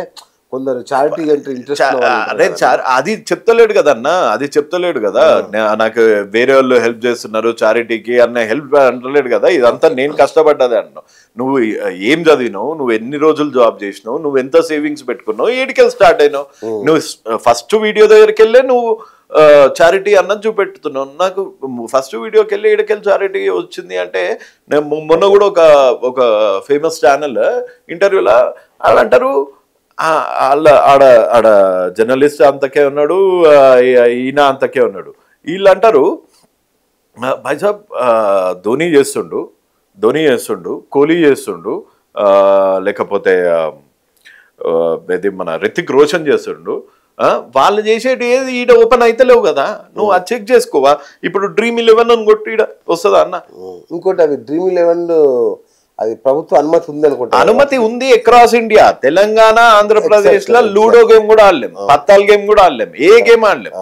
కొందరు చారిటీ అంటే ఇంట్రెస్ట్, అది చెప్తలేడు కదన్న, అది చెప్తలేడు కదా. నాకు వేరే వాళ్ళు హెల్ప్ చేస్తున్నారు చారిటీకి అన్న హెల్ప్ అంటలేడు కదా. ఇదంతా నేను కష్టపడ్డదే అన్నావు. నువ్వు ఏం చదివినావు, నువ్వు ఎన్ని రోజులు జాబ్ చేసినావు, నువ్వు ఎంత సేవింగ్స్ పెట్టుకున్నావు, ఏడికెళ్ళి స్టార్ట్ అయినావు, నువ్వు ఫస్ట్ వీడియో దగ్గరికి వెళ్ళే నువ్వు చారిటీ అన్నది చూపెట్టుతున్నావు. నాకు ఫస్ట్ వీడియోకి వెళ్ళి ఏడికెళ్ళి చారిటీ వచ్చింది అంటే, నేను మొన్న కూడా ఒక ఫేమస్ ఛానల్ ఇంటర్వ్యూలో వాళ్ళు అంటారు, ఆడ జర్నలిస్ట్ అంతకే ఉన్నాడు, ఈయన అంతకే ఉన్నాడు. వీళ్ళు అంటారు భాయ్సాబ్ ధోని చేస్తుండు, కోహ్లీ చేస్తుండు, లేకపోతే మన రితిక్ రోషన్ చేస్తుండు, వాళ్ళు చేసేటి ఏది ఈడ ఓపెన్ అయితే లేవు కదా, నువ్వు అది చెక్ చేసుకోవా. ఇప్పుడు Dream11 అని కొట్టి ఈడ వస్తుందా అన్న? ఇంకోటి అది Dream11 అది ప్రభుత్వ అనుమతి ఉంది అనుకుంటా. అనుమతి ఉంది అక్రాస్ ఇండియా. తెలంగాణ ఆంధ్రప్రదేశ్ లో లూడో గేమ్ కూడా ఆడలేం, పత్తాల్ గేమ్ కూడా ఆడలేం, ఏ గేమ్ ఆడలేం.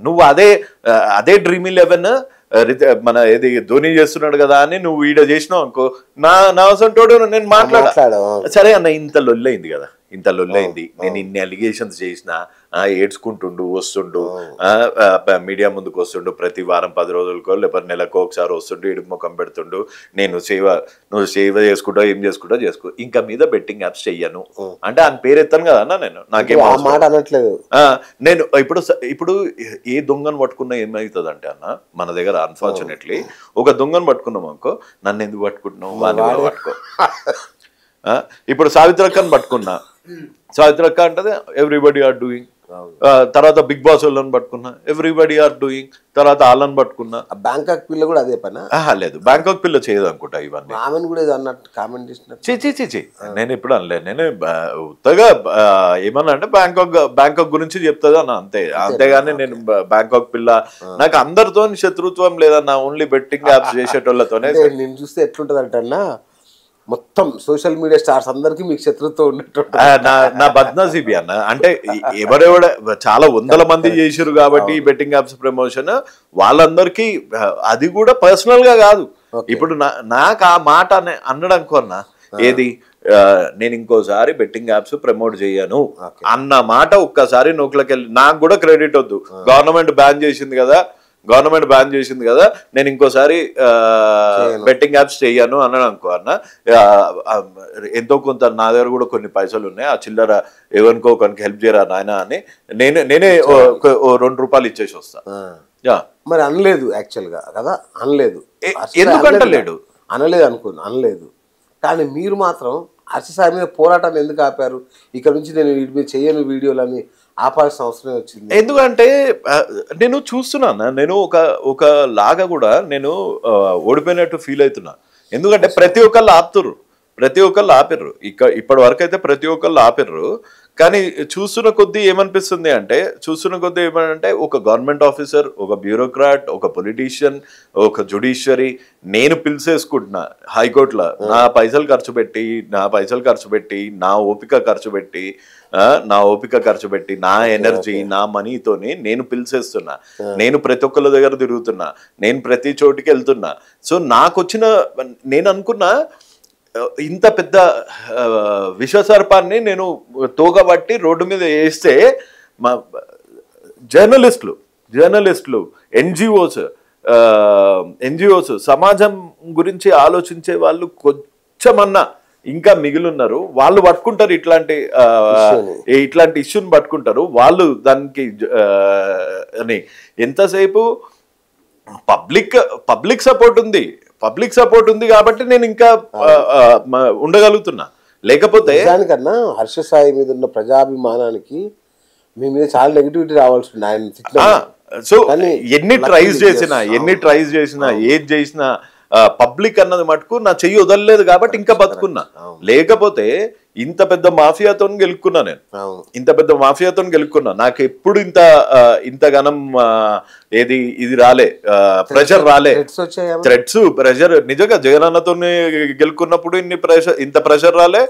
నువ్వు అదే Dream11 మన ఏది ధోని చేస్తున్నాడు కదా అని నువ్వు ఈడ చేసినావు అనుకో, నా అవసరం తోడు నేను మాట్లాడా. సరే అన్న, ఇంత లొల్లైంది కదా, ఇంత లొల్లైంది, నేను ఇన్ని అలిగేషన్స్ చేసిన, ఏడ్చుకుంటుండు వస్తుండు, మీడియా ముందుకు వస్తుండు, ప్రతి వారం 10 రోజులకో లేకపోతే నెలకు ఒకసారి వస్తుండు, ఇడుగు ముఖం పెడుతుండు, నువ్వు సేవ చేసుకుంటా ఏం చేసుకుంటా చేసుకో, ఇంకా మీద బెట్టింగ్ యాప్స్ చెయ్యను అంటే ఆయన పేరు ఎత్తాను కదా అన్న. నేను నాకేం మాట అనట్లేదు. నేను ఇప్పుడు ఏ దొంగను పట్టుకున్నా ఏమవుతుంది అంటే అన్న, మన దగ్గర అన్ఫార్చునేట్లీ ఒక దొంగను పట్టుకున్నాం అనుకో, నన్ను ఎందుకు పట్టుకుంటున్నావు, వాడిని కూడా పట్టుకో. ఇప్పుడు సావిత్రక్కని పట్టుకున్నా, సావిత్రక్క అంటే ఎవ్రీబడి ఆర్ డూయింగ్. తర్వాత బిగ్ బాస్ వాళ్ళని పట్టుకున్నా, ఎవ్రీబడి ఆర్ డూయింగ్. తర్వాత వాళ్ళని పట్టుకున్నా. బ్యాంకాక్ పిల్ల కూడా అదే పని లేదు, బ్యాంకాక్ పిల్ల చేయదు అనుకుంటా ఇవన్నీ. ఆమెను కూడా ఏదో అన్నట్టు కామెంట్ చేసిన నేను ఎప్పుడు అనలేదు. నేను ఉత్తగా ఏమన్నా అంటే బ్యాంకాక్ గురించి చెప్తుంది అన్న, అంతేగాని నేను బ్యాంకాక్ పిల్ల, నాకు అందరితో శత్రుత్వం లేదన్న, ఓన్లీ బెట్టింగ్ యాప్స్ చేసేటోళ్ళతోనే. నేను చూస్తే ఎట్లుంటది అంటే అన్న, మొత్తం సోషల్ మీడియా స్టార్స్ అందరికి మీకు శత్రుత్వం ఉన్నట్టు నా బద్నసీబి అన్న. అంటే ఎవరెవడ చాలా వందల మంది చేసిరు కాబట్టి ఈ బెట్టింగ్ యాప్స్ ప్రమోషన్ వాళ్ళందరికీ అది కూడా పర్సనల్ గా కాదు. ఇప్పుడు నాకు ఆ మాట అన్నాడు అనుకోన్నా, ఏది నేను ఇంకోసారి బెట్టింగ్ యాప్స్ ప్రమోట్ చేయను అన్న మాట ఒక్కసారి నోట్లోకి వెళ్ళి, నాకు కూడా క్రెడిట్ వద్దు, గవర్నమెంట్ బ్యాన్ చేసింది కదా నేను ఇంకోసారి బెట్టింగ్ యాప్స్ చేయను అన్నాడు అనుకో అన్న, ఎంతో కొంత నా దగ్గర కూడా కొన్ని పైసలు ఉన్నాయి, ఆ చిల్లర ఎవరికో కొనికి హెల్ప్ చేయరా నాయన అని నేనే ₹2 ఇచ్చేసి వస్తా. మరి అనలేదు యాక్చువల్ గా కదా, అనలేదు. ఎందుకంటే లేడు అనలేదు. కానీ మీరు మాత్రం హర్ష సాయి మీద పోరాటాన్ని ఎందుకు ఆపారు? ఇక్కడ నుంచి నేను వీటి మీద చేయను వీడియోలని ఆపాల్సిన అవసరం వచ్చింది. ఎందుకంటే నేను చూస్తున్నాను, నేను ఒక లాగా కూడా నేను ఓడిపోయినట్టు ఫీల్ అవుతున్నా. ఎందుకంటే ప్రతి ఒక్కళ్ళు ఆపిర్రు, ఇప్పటి వరకు అయితే ప్రతి ఒక్కళ్ళు ఆపిర్రు. కానీ చూస్తున్న కొద్దీ ఏమనిపిస్తుంది, ఒక గవర్నమెంట్ ఆఫీసర్, ఒక బ్యూరోక్రాట్, ఒక పొలిటీషియన్, ఒక జుడిషియరీ నేను పిలిచేసుకుంటున్నా హైకోర్టులో, నా పైసలు ఖర్చు పెట్టి నా ఓపిక ఖర్చు పెట్టి నా ఎనర్జీ నా మనీతోని నేను పిలిచేస్తున్నా, నేను ప్రతి ఒక్కళ్ళ దగ్గర తిరుగుతున్నా, నేను ప్రతి చోటికి వెళ్తున్నా. సో నేను అనుకున్నా ఇంత పెద్ద విశ్వసర్పాన్ని నేను తోగబట్టి రోడ్డు మీద వేస్తే మా జర్నలిస్టులు ఎన్జిఓస్ సమాజం గురించి ఆలోచించే వాళ్ళు కొంచెమన్నా ఇంకా మిగిలిన్నారు. వాళ్ళు పట్టుకుంటారు, ఇట్లాంటి ఇష్యూని పట్టుకుంటారు వాళ్ళు. దానికి అని ఎంతసేపు పబ్లిక్ సపోర్ట్ ఉంది కాబట్టి నేను ఇంకా ఉండగలుగుతున్నా. లేకపోతే దానికన్నా హర్ష సాయి మీద ఉన్న ప్రజాభిమానానికి మీ మీద చాలా నెగిటివిటీ రావాల్సి ఉంది ఆయన. సో ఎన్ని ట్రైస్ చేసినా ఏది చేసినా పబ్లిక్ అన్నది మటుకు నా చెయ్యి వదలలేదు కాబట్టి ఇంకా బతుకున్నా. లేకపోతే ఇంత పెద్ద మాఫియాతో గెలుక్కున్నా, నాకు ఎప్పుడు ఇంత ఘనం ఇది రాలే, ప్రెషర్ రాలే, ప్రెషర్ నిజంగా జగనన్నతో గెలుక్కున్నప్పుడు ఇంత ప్రెషర్ రాలే,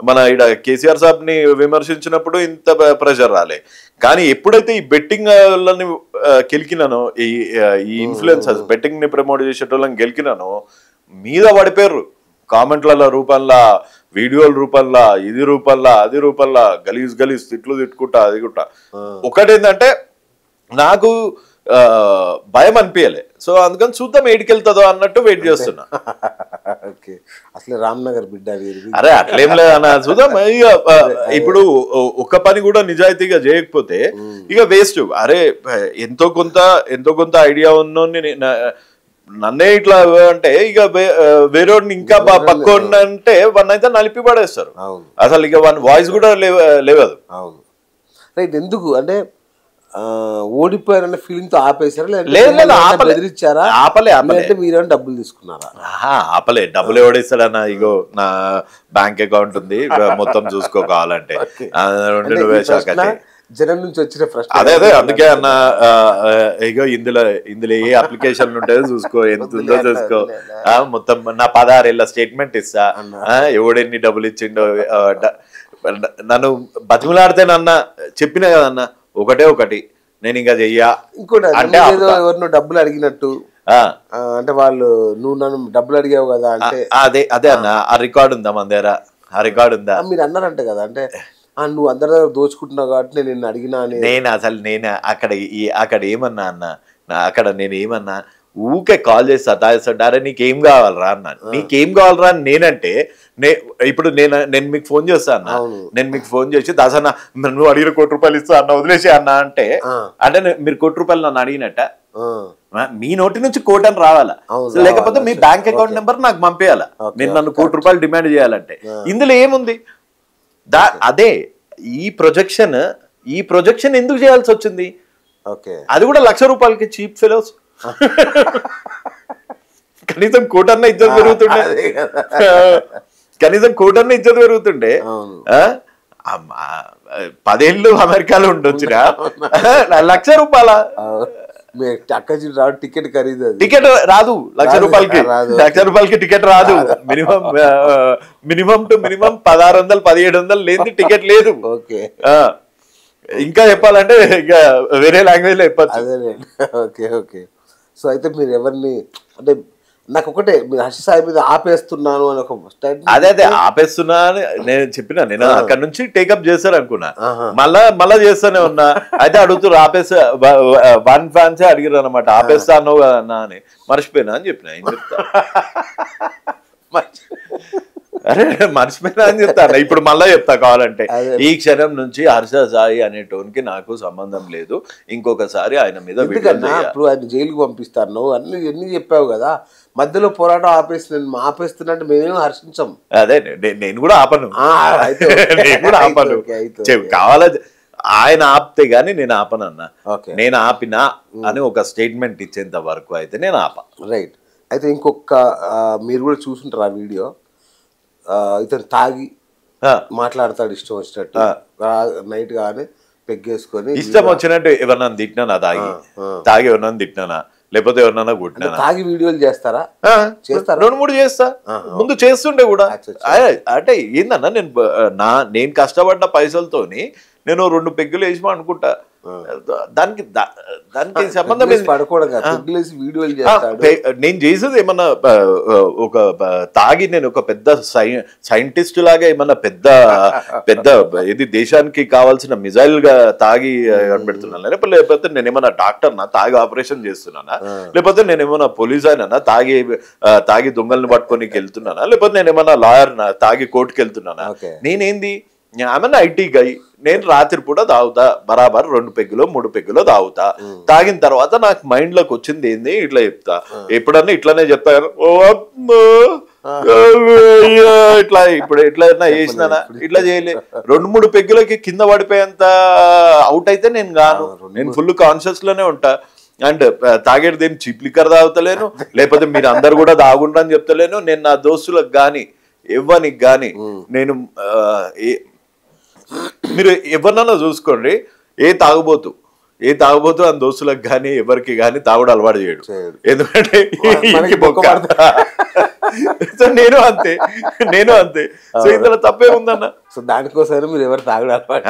మన ఇక్కడ కేసీఆర్ సాబ్ ని విమర్శించినప్పుడు ఇంత ప్రెషర్ రాలే. కానీ ఎప్పుడైతే ఈ బెట్టింగ్ వాళ్ళని గెలికినానో, ఈ ఇన్ఫ్లుయెన్సర్స్ బెట్టింగ్ ని ప్రమోట్ చేసేటోళ్ళని గెలికినానో, మీద పడిపోయారు కామెంట్ల రూపంలో, వీడియోల రూపంలో, అది రూపంలో గలీజ్ తిట్లు తిట్టుకుంటా అది కూడా. ఒకటేంటంటే నాకు భయం అనిపించలే. సో అందుకని చూద్దాం ఏడికెళ్తుందో అన్నట్టు వెయిట్ చేస్తున్నా. అసలు రామ్నగర్ బిడ్డ అరే అట్లేం లేదన్న, చూద్దాం. ఇక ఇప్పుడు ఒక్క పని కూడా నిజాయితీగా చేయకపోతే ఇక వేస్ట్. అరే ఎంతో కొంత ఐడియా ఉన్నోని నన్నే ఇట్లా అంటే ఇక వేరేవాడిని ఇంకా పక్క అంటే వన్ అయితే నలిపి పడేస్తారు. అసలు ఇక వన్ వాయిస్ కూడా లేవదు. అవును రైట్. ఎందుకు అంటే ఓడిపోయారన్న ఫీలింగ్ తో ఆపేశారా, బెదిరించారా? ఆపలే. మీరేమో డబ్బులు తీసుకున్నారా? ఆపలే. డబ్బులు ఎవడిస్తాడన్నా, ఇగో నా బ్యాంక్ అకౌంట్ ఉంది మొత్తం చూసుకో కావాలంటే, జనం నుంచి వచ్చిన ప్రశ్న అదే అందుకే అన్న, ఇగో ఇందులో ఏ అప్లికేషన్లు ఉంటాయో చూసుకో, ఎంత ఉందో చూసుకో, మొత్తం నా 16 ఏళ్ళ స్టేట్మెంట్ ఇస్తా, ఎవడెన్ని డబ్బులు ఇచ్చిండో. నన్ను బతిమలాడితేనన్నా చెప్పినా కదన్నా, ఒకటి నేను ఇంకా చెయ్యా. ఇంకోటి అంటే ఎవరినో డబ్బులు అడిగినట్టు అంటే వాళ్ళు, నువ్వు నన్ను డబ్బులు అడిగావు కదా అంటే అదే అన్న, ఆ రికార్డు ఉందా మన దగ్గర? ఆ రికార్డు ఉందా? మీరు అన్నారంట కదా, అంటే నువ్వు అందరి దగ్గర దోచుకుంటున్నావు కాబట్టి నేను నిన్ను అడిగినా అని. నేను అక్కడ ఏమన్నా అన్న, అక్కడ నేను ఏమన్నా ఊకే కాల్ చేసి సతాయిస్తాడారే నీకేం కావాలరా అన్న. నీకేం కావాలరా అని నేనంటే, ఇప్పుడు నేను మీకు ఫోన్ చేస్తా అన్న, నేను మీకు ఫోన్ చేసి దాసన్న నువ్వు అడిగిన ₹1 ఇస్తా అన్న, వదిలేసి అన్న అంటే మీరు ₹1 నన్ను అడిగినట్ట, మీ నోటి నుంచి కోటి అని రావాలా, లేకపోతే మీ బ్యాంక్ అకౌంట్ నెంబర్ నాకు పంపేయాలా, నేను నన్ను ₹1 డిమాండ్ చేయాలంటే. ఇందులో ఏముంది? అదే ఈ ప్రొజెక్షన్ ఎందుకు చేయాల్సి వచ్చింది? అది కూడా ₹1,00,000 చీప్ ఫెలోస్. కనీసం కోటన్న ఇజ్జత్ పెరుగుతుండే 10 ఏళ్ళు అమెరికాలో ఉండొచ్చురా, ₹1,00,000 మీ అక్కడి రావు టికెట్ ఖరీదు అది. టికెట్ రాదు, ₹1,00,000 రాదు. ₹1,00,000 టికెట్ రాదు. మినిమం టు మినిమం 1600 1700 లేని టికెట్ లేదు. ఓకే ఇంకా చెప్పాలంటే ఇంకా వేరే లాంగ్వేజ్ లో చెప్పచ్చు. అదేనండి. Okay okay. సో అయితే మీరు ఎవరిని అంటే నాకు ఒకటే మీరు హర్ష సాయి మీద ఆపేస్తున్నాను అని ఒక అదే ఆపేస్తున్నా అని నేను చెప్పినా. నేను అక్కడ నుంచి టేకప్ చేశారు అనుకున్నా, మళ్ళా చేస్తానే ఉన్నా. అయితే అడుగుతారు ఆపేస్తా, వన్ ఫ్యాన్సే అడిగారు అనమాట, ఆపేస్తా అన్నావు కదా అన్నా అని. మర్చిపోయినా అని చెప్పిన. ఏం చెప్తా, అరే మర్చిపోయినా అని చెప్తాను. ఇప్పుడు మళ్ళా చెప్తా కావాలంటే. ఈ క్షణం నుంచి హర్ష సాయి అనే టోన్కి నాకు సంబంధం లేదు. ఇంకొకసారి ఆయన మీద ఇప్పుడు ఆయన జైలుకి పంపిస్తాను అన్ని చెప్పావు కదా, మధ్యలో పోరాటం ఆపేస్తున్నట్టు మేమేం హర్షించం. అదే నేను కూడా ఆపను, నేను కూడా ఆపను. కావాలా ఆయన ఆపితే గానీ నేను ఆపను అన్న. నేను ఆపినా అని ఒక స్టేట్మెంట్ ఇచ్చేంత వరకు అయితే నేను ఆప. రైట్. అయితే ఇంకొక మీరు కూడా చూసుంటారు ఆ వీడియో, ఇతను తాగి మాట్లాడతాడు ఇష్టం వచ్చినట్టు, నైట్ గానే పెగ్గేసుకొని ఇష్టం వచ్చినట్టు. ఎవరన్నా తిట్టినా తాగి ఎవరన్నా తిట్టినా లేకపోతే ఎవరన్నా కొట్టినా తాగి వీడియోలు చేస్తారా? 2-3 చేస్తా. ముందు చేస్తుండే కూడా. అంటే ఏందన్నా నేను కష్టపడ్డ పైసలతోని నేను 2 పెగ్గులు వేసి అనుకుంటా. దానికి సంబంధం నేను చేసేది ఏమన్నా ఒక తాగి నేను ఒక పెద్ద సైంటిస్ట్ లాగా ఏమన్నా పెద్ద ఇది దేశానికి కావాల్సిన మిజైల్ గా తాగి కనిపెడుతున్నానా, లేకపోతే నేను ఏమన్నా డాక్టర్ నా తాగి ఆపరేషన్ చేస్తున్నానా, లేకపోతే నేను ఏమన్నా పోలీస్ అయినా తాగి దొంగల్ని పట్టుకొని వెళ్తున్నానా, లేకపోతే నేను ఏమన్నా లాయర్ నా తాగి కోర్టుకి వెళ్తున్నానా? నేనేంది ఏమన్నా ఐటీ గై. నేను రాత్రి పూట తాగుతా, బరాబర్ 2 పెగ్గులో 3 పెగ్గులో తాగుతా. తాగిన తర్వాత నాకు మైండ్ లోకి వచ్చింది ఏంది ఇట్లా చెప్తా. ఎప్పుడన్నా ఇట్లానే చెప్తా, ఇట్లా ఇప్పుడు ఎట్లన్నా చేసినానా, ఇట్లా చేయలే. 2-3 పెగ్గులకి కింద పడిపోయేంత అవుట్ అయితే నేను గాను. నేను ఫుల్ కాన్షియస్ లోనే ఉంటా. అండ్ తాగేది ఏం చీప్ లిక్కర్ తాగుతలేను, లేకపోతే మీరు అందరు కూడా తాగుండ్రు అని చెప్తలేను. నేను నా దోస్తులకు గాని ఎవ్వనికి గాని నేను మీరు ఎవరినన్నా చూసుకోండి, ఏ తాగుబోతు అని దోస్తులకు కానీ ఎవరికి కానీ తాగుడు అలవాటు చేయడు. ఎందుకంటే సో నేను అంతే. సో ఇందులో తప్పే ఉందన్న. సో దానికోసం మీరు ఎవరు తాగుడు అలవాటు?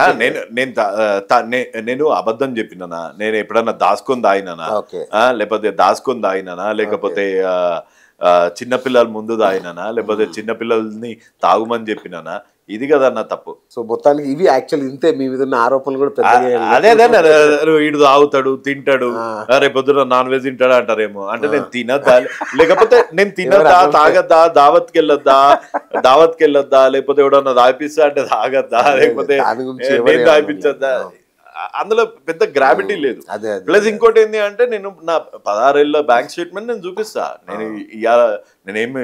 నేను అబద్ధం చెప్పినానా, నేను ఎప్పుడన్నా దాచుకొని తాగినానా, లేకపోతే చిన్నపిల్లల ముందు తాగినానా, లేకపోతే చిన్నపిల్లల్ని తాగుమని చెప్పినానా? ఇది కదన్న తప్పు. సో మొత్తానికి ఇవి యాక్చువల్ ఇంతే మీ మీద ఆరోపణలు కూడా అదే వీడు తాగుతాడు తింటాడు, రేపొద్దున నాన్ వెజ్ తింటాడు అంటారేమో. అంటే నేను తినద్దా, లేకపోతే నేను తినద్దా, తాగద్దా, దావత్కి వెళ్ళొద్దా, లేకపోతే ఎవడన్నా తాగిపిస్తా అంటే తాగద్దా, లేకపోతే నేను తాగిపించద్దా? అందులో పెద్ద గ్రావిటీ లేదు. ప్లస్ ఇంకోటి ఏంటి అంటే నేను నా 16 ఏళ్ళ బ్యాంక్ స్టేట్మెంట్ నేను చూపిస్తా. నేనేమి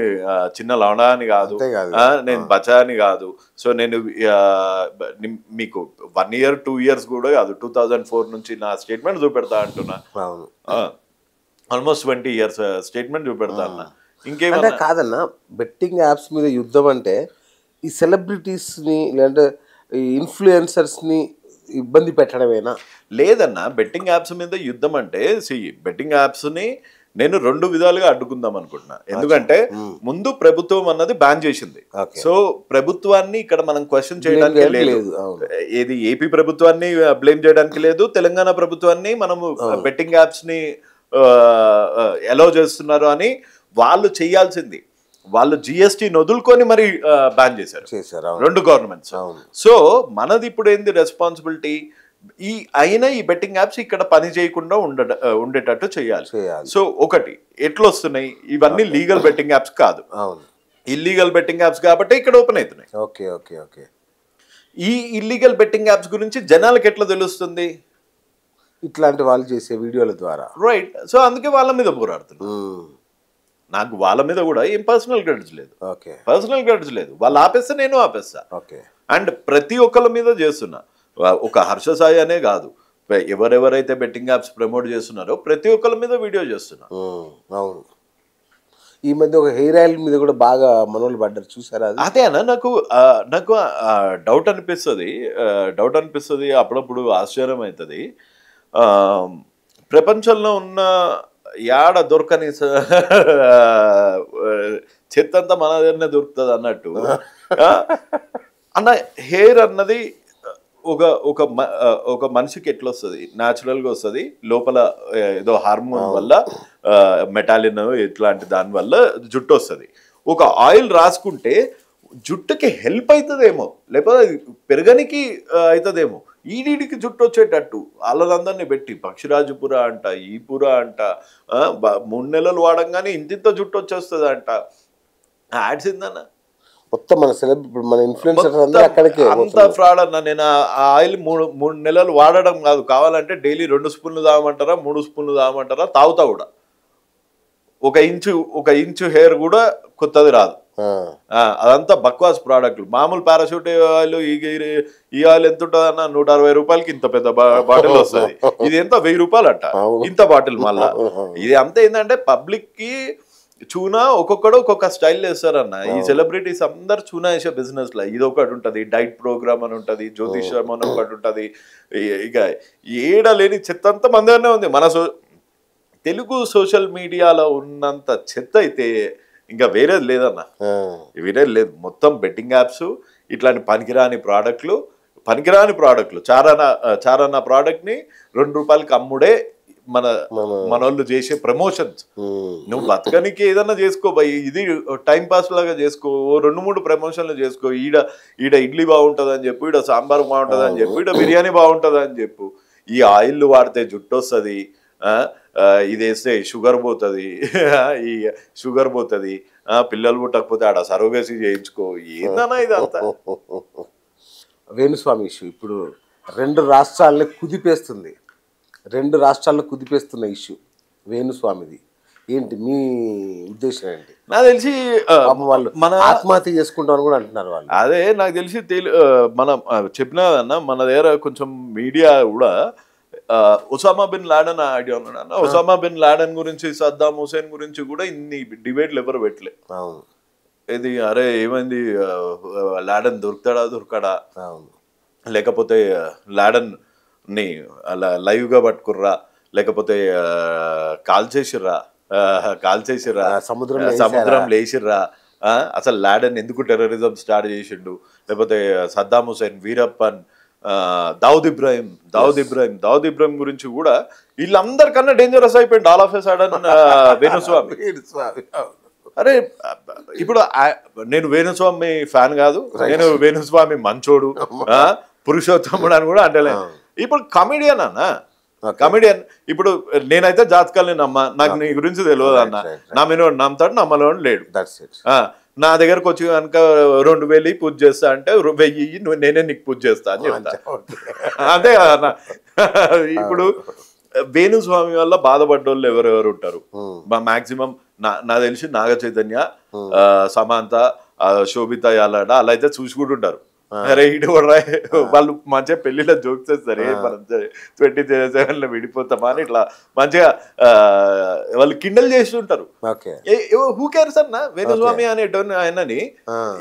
చిన్న లవడా అని కాదు, నేను బచా అని కాదు. సో నేను మీకు 1 year 2 years కూడా కాదు, 2004 నుంచి నా స్టేట్మెంట్ చూపెడతా అంటున్నా. ఆల్మోస్ట్ 20 years స్టేట్మెంట్ చూపెడతా అన్న. ఇంకేమన్నా కాదన్నా, బెట్టింగ్ యాప్స్ మీద యుద్ధం అంటే ఈ సెలబ్రిటీస్ ని లేదంటే ఈ ఇన్ఫ్లుయెన్సర్స్ ని ఇబ్బంది పెట్టడమేనా? లేదన్నా, బెట్టింగ్ యాప్స్ మీద యుద్ధం అంటే బెట్టింగ్ యాప్స్ ని నేను 2 విధాలుగా అడ్డుకుందాం అనుకుంటున్నా. ఎందుకంటే ముందు ప్రభుత్వం అన్నది బ్యాన్ చేసింది. సో ప్రభుత్వాన్ని ఇక్కడ మనం క్వశ్చన్ చేయడానికి లేదు. ఏది ఏపీ ప్రభుత్వాన్ని బ్లేమ్ చేయడానికి లేదు, తెలంగాణ ప్రభుత్వాన్ని మనము బెట్టింగ్ యాప్స్ ని ఎలో చేస్తున్నారు అని వాళ్ళు చేయాల్సింది. వాళ్ళు జిఎస్టీ వదులుకొని మరి బ్యాన్ చేశారు 2 గవర్నమెంట్స్. సో మనది ఇప్పుడు ఏంది రెస్పాన్సిబిలిటీ? ఈ బెట్టింగ్ యాప్స్ ఇక్కడ పని చేయకుండా ఉండేటట్టు చేయాలి. సో ఒకటి ఎట్లా వస్తున్నాయి, ఇవన్నీ లీగల్ బెట్టింగ్ యాప్స్ కాదు, ఇల్లీగల్ బెట్టింగ్ యాప్స్ కాబట్టి ఇక్కడ ఓపెన్ అవుతున్నాయి. ఈ ఇల్లీగల్ బెట్టింగ్ యాప్స్ గురించి జనాలకు ఎట్లా తెలుస్తుంది? ఇట్లాంటి వాళ్ళు చేసే వీడియోల ద్వారా. రైట్. సో అందుకే వాళ్ళ మీద పోరాడుతున్నారు. నాకు వాళ్ళ మీద కూడా ఏం పర్సనల్ గ్రడ్జ్ లేదు. వాళ్ళు ఆపేస్తే నేను ఆపేస్తా. అండ్ ప్రతి ఒక్కళ్ళ మీద చేస్తున్నా. ఒక హర్ష సాయి అనే కాదు, ఎవరెవరైతే బెట్టింగ్ యాప్స్ ప్రమోట్ చేస్తున్నారో ప్రతి ఒక్కళ్ళ మీద వీడియో చేస్తున్నా. అవును, ఈ మధ్య ఒక హెయిర్ ఆయిల్ మీద కూడా బాగా మనోళ్ళు పడ్డారు, చూసారా? అదే అన్న, నాకు డౌట్ అనిపిస్తుంది. అప్పుడప్పుడు ఆశ్చర్యం అవుతుంది. ప్రపంచంలో ఉన్న యాడ దొరకని చెత్త అంతా మన దగ్గరనే దొరుకుతుంది అన్నట్టు అన్న హెయిర్ అన్నది ఒక ఒక ఒక మనిషికి ఎట్లా వస్తుంది, న్యాచురల్గా వస్తుంది. లోపల ఏదో హార్మోన్ వల్ల మెటాలిన్ ఇట్లాంటి దాని వల్ల జుట్టు వస్తుంది. ఒక ఆయిల్ రాసుకుంటే జుట్టుకి హెల్ప్ అవుతుందేమో, లేకపోతే పెరగనికి అవుతుందేమో. ఈడీడికి జుట్టు వచ్చేటట్టు వాళ్ళందరినీ పెట్టి పక్షిరాజుపుర అంట, ఈ పుర అంట, 3 నెలలు వాడంగానే ఇంత జుట్టు వచ్చేస్తుంది అంట. యాడ్స్ ఏందన్న మొత్తం మన మన ఇన్ఫ్లుయెన్సర్ అక్కడికి అంత ఫ్రాడ్ అన్న. నేను ఆ ఆయిల్ 3 నెలలు వాడడం కాదు, కావాలంటే డైలీ 2 స్పూన్లు తాగమంటారా, 3 స్పూన్లు తాగమంటారా, తాగుతా కూడా. ఒక ఇంచు హెయిర్ కూడా కొత్తది రాదు. అదంతా బక్వాస్ ప్రోడక్ట్లు. మామూలు పారాషూట్ ఆయిల్ ఈ ఆయిల్ ఎంత ఉంటుంది అన్న, 160 రూపాయలకి ఇంత పెద్ద బాటిల్ వస్తుంది. ఇది ఎంత 1000 రూపాయలు అట్ట ఇంత బాటిల్. మళ్ళా ఇది అంతా ఏంటంటే పబ్లిక్ కి చూనా ఒక్కొక్కడు ఒక్కొక్క స్టైల్ వేస్తారన్న. ఈ సెలబ్రిటీస్ అందరు చూనా వేసే బిజినెస్ లా ఇది ఒకటి ఉంటది, డైట్ ప్రోగ్రామ్ అని ఉంటది, జ్యోతిష్యం అని ఒకటి ఉంటది. ఇక ఏడలేని చెత్త అంతా మందనే ఉంది. మన తెలుగు సోషల్ మీడియాలో ఉన్నంత చెత్త అయితే ఇంకా వేరేది లేదన్న, వేరేది లేదు. మొత్తం బెట్టింగ్ యాప్స్, ఇట్లాంటి పనికిరాని ప్రోడక్ట్లు. చారన్న ప్రోడక్ట్ ని 2 రూపాయలకి అమ్ముడే మనోళ్ళు చేసే ప్రమోషన్స్. నువ్వు బతకనికి ఏదన్నా చేసుకో భయ్, ఇది టైం పాస్ లాగా చేసుకో. 2-3 ప్రమోషన్లు చేసుకో. ఈడ ఇడ్లీ బాగుంటుంది అని చెప్పు, ఈడ సాంబార్ బాగుంటుంది అని చెప్పు, ఈడ బిర్యానీ బాగుంటుంది అని చెప్పు. ఈ ఆయిల్ వాడితే జుట్టు వస్తుంది, ఇది వేస్తే షుగర్ పోతుంది, పిల్లలు పుట్టకపోతే ఆడ సరోగసి చేయించుకో. ఏందన్నా ఇదంతా. వేణుస్వామి ఇష్యూ ఇప్పుడు 2 రాష్ట్రాలని కుదిపేస్తుంది. 2 రాష్ట్రాల్లో కుదిపేస్తున్న ఇష్యూ వేణుస్వామిది. ఏంటి మీ ఉద్దేశం ఏంటి? నాకు తెలిసి వాళ్ళు మన ఆత్మహత్య చేసుకుంటామని కూడా అంటున్నారు వాళ్ళు. అదే నాకు తెలిసి మనం చెప్పినాదన్న, మన దగ్గర కొంచెం మీడియా కూడా ఒసామా బిన్ లాడెన్ ఐడియా ఉన్నాడు అన్న. ఒసామా బిన్ లాడెన్ గురించి, సద్దాం హుసేన్ గురించి కూడా ఇన్ని డిబేట్లు ఎవరు పెట్టలే. ఇది అరే ఏమైంది, లాడెన్ దొరకడా, లేకపోతే లాడెన్ ని అలా లైవ్ గా పట్టుకుర్రా, లేకపోతే కాల్చేసిర్రా, సముద్రం లేచిర్రా, అసలు లాడెన్ ఎందుకు టెర్రరిజం స్టార్ట్ చేసిండు, లేకపోతే సద్దాం హుసేన్, వీరప్పన్, దావుద్ ఇబ్రాహిం గురించి కూడా వీళ్ళందరికన్నా డేంజరస్ అయిపోయింది all of a sudden Venu Swamy. అరే ఇప్పుడు నేను వేణుస్వామి ఫ్యాన్ కాదు, నేను వేణుస్వామి మంచోడు, పురుషోత్తముడు అని కూడా అంటలేను. ఇప్పుడు కమెడియన్ అన్న, కమెడియన్. ఇప్పుడు నేనైతే జాతకాలని నమ్మ, నాకు నీ గురించి తెలియదు అన్న. నమ్మినోడు నమ్ముతాడు, నమ్మలోడు లేడు. నా దగ్గరకు వచ్చి కనుక 2000 పూజ చేస్తా అంటే 1000 నేనే నీకు పూజ చేస్తా అని చెప్తా. అంతే కదా. ఇప్పుడు వేణుస్వామి వల్ల బాధపడ్డోళ్ళు ఎవరెవరు ఉంటారు? మాక్సిమం నాకు తెలిసి నాగ చైతన్య, సమాంత, శోభిత యాలాడ అలా అయితే చూసుకుంటుంటారు. అరే ఇటు వాళ్ళు మంచిగా పెళ్లిలో జోక్స్ చేస్తారు, మనం 27 విడిపోతామా అని ఇట్లా మంచిగా వాళ్ళు కిండల్ చేస్తుంటారు. హూ కేర్స్ అన్న వేణుస్వామి అనేటోని ఆయనని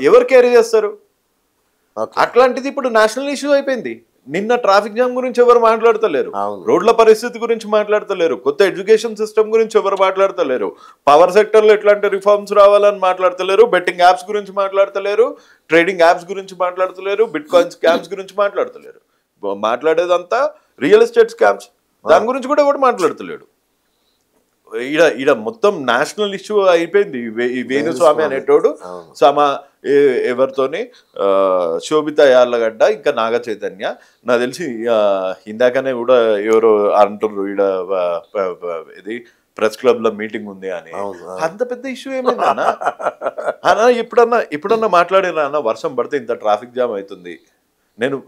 ఎవరు కేర్ చేస్తారు? అట్లాంటిది ఇప్పుడు నేషనల్ ఇష్యూ అయిపోయింది. నిన్న ట్రాఫిక్ జామ్ గురించి ఎవరు మాట్లాడతలేరు, రోడ్ల పరిస్థితి గురించి మాట్లాడతలేరు, కొత్త ఎడ్యుకేషన్ సిస్టమ్ గురించి ఎవరు మాట్లాడతలేరు, పవర్ సెక్టర్ లో ఎట్లాంటి రిఫార్మ్స్ రావాలని మాట్లాడతలేరు, బెట్టింగ్ యాప్స్ గురించి మాట్లాడతలేరు, ట్రేడింగ్ యాప్స్ గురించి మాట్లాడతలేరు, బిట్ కాయిన్ స్కామ్స్ గురించి మాట్లాడతలేరు. మాట్లాడేదంతా రియల్ ఎస్టేట్ స్కామ్స్, దాని గురించి కూడా ఎవరు మాట్లాడతలేడు. ఈడ మొత్తం నేషనల్ ఇష్యూ అయిపోయింది. ఈ వేణుస్వామి అనేటోడు ఎవరితోని శోభిత యార్లగడ్డ, ఇంకా నాగ చైతన్య. నాకు తెలిసి ఇందాకనే కూడా ఎవరో అంటున్నారు ఈడ ఇది ప్రెస్ క్లబ్ లో మీటింగ్ ఉంది అని. అంత పెద్ద ఇష్యూ ఏమైంది అన్న? ఎప్పుడన్నా మాట్లాడినా అన్న, వర్షం పడితే ఇంత ట్రాఫిక్ జామ్ అవుతుంది.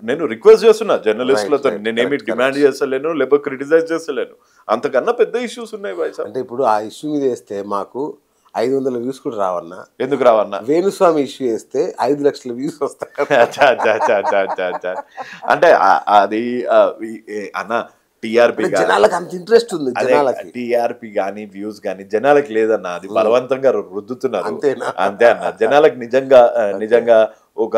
నేను రిక్వెస్ట్ చేస్తున్నా జర్నలిస్టులతో, నేనేమి డిమాండ్ చేస్తలేను, లేకపోతే క్రిటిసైజ్ చేస్తలేను. అంతకన్నా పెద్ద ఇష్యూస్ ఉన్నాయి బాయ్. అంటే ఇప్పుడు ఆ ఇష్యూ మీద వేస్తే మాకు 500 వ్యూస్ కూడా రావన్నా. ఎందుకు రావన్నా? వేణుస్వామి ఇష్యూ వేస్తే 5 లక్షల వ్యూస్ వస్తాయి. అంటే అది అన్న టీఆర్పీ జనాలకు అంత ఇంట్రెస్ట్ ఉంది. టీఆర్పీ గానీ వ్యూస్ గానీ జనాలకు లేదన్న, అది బలవంతంగా రుద్దుతున్నారు. అంతే అన్న. జనాలకు నిజంగా ఒక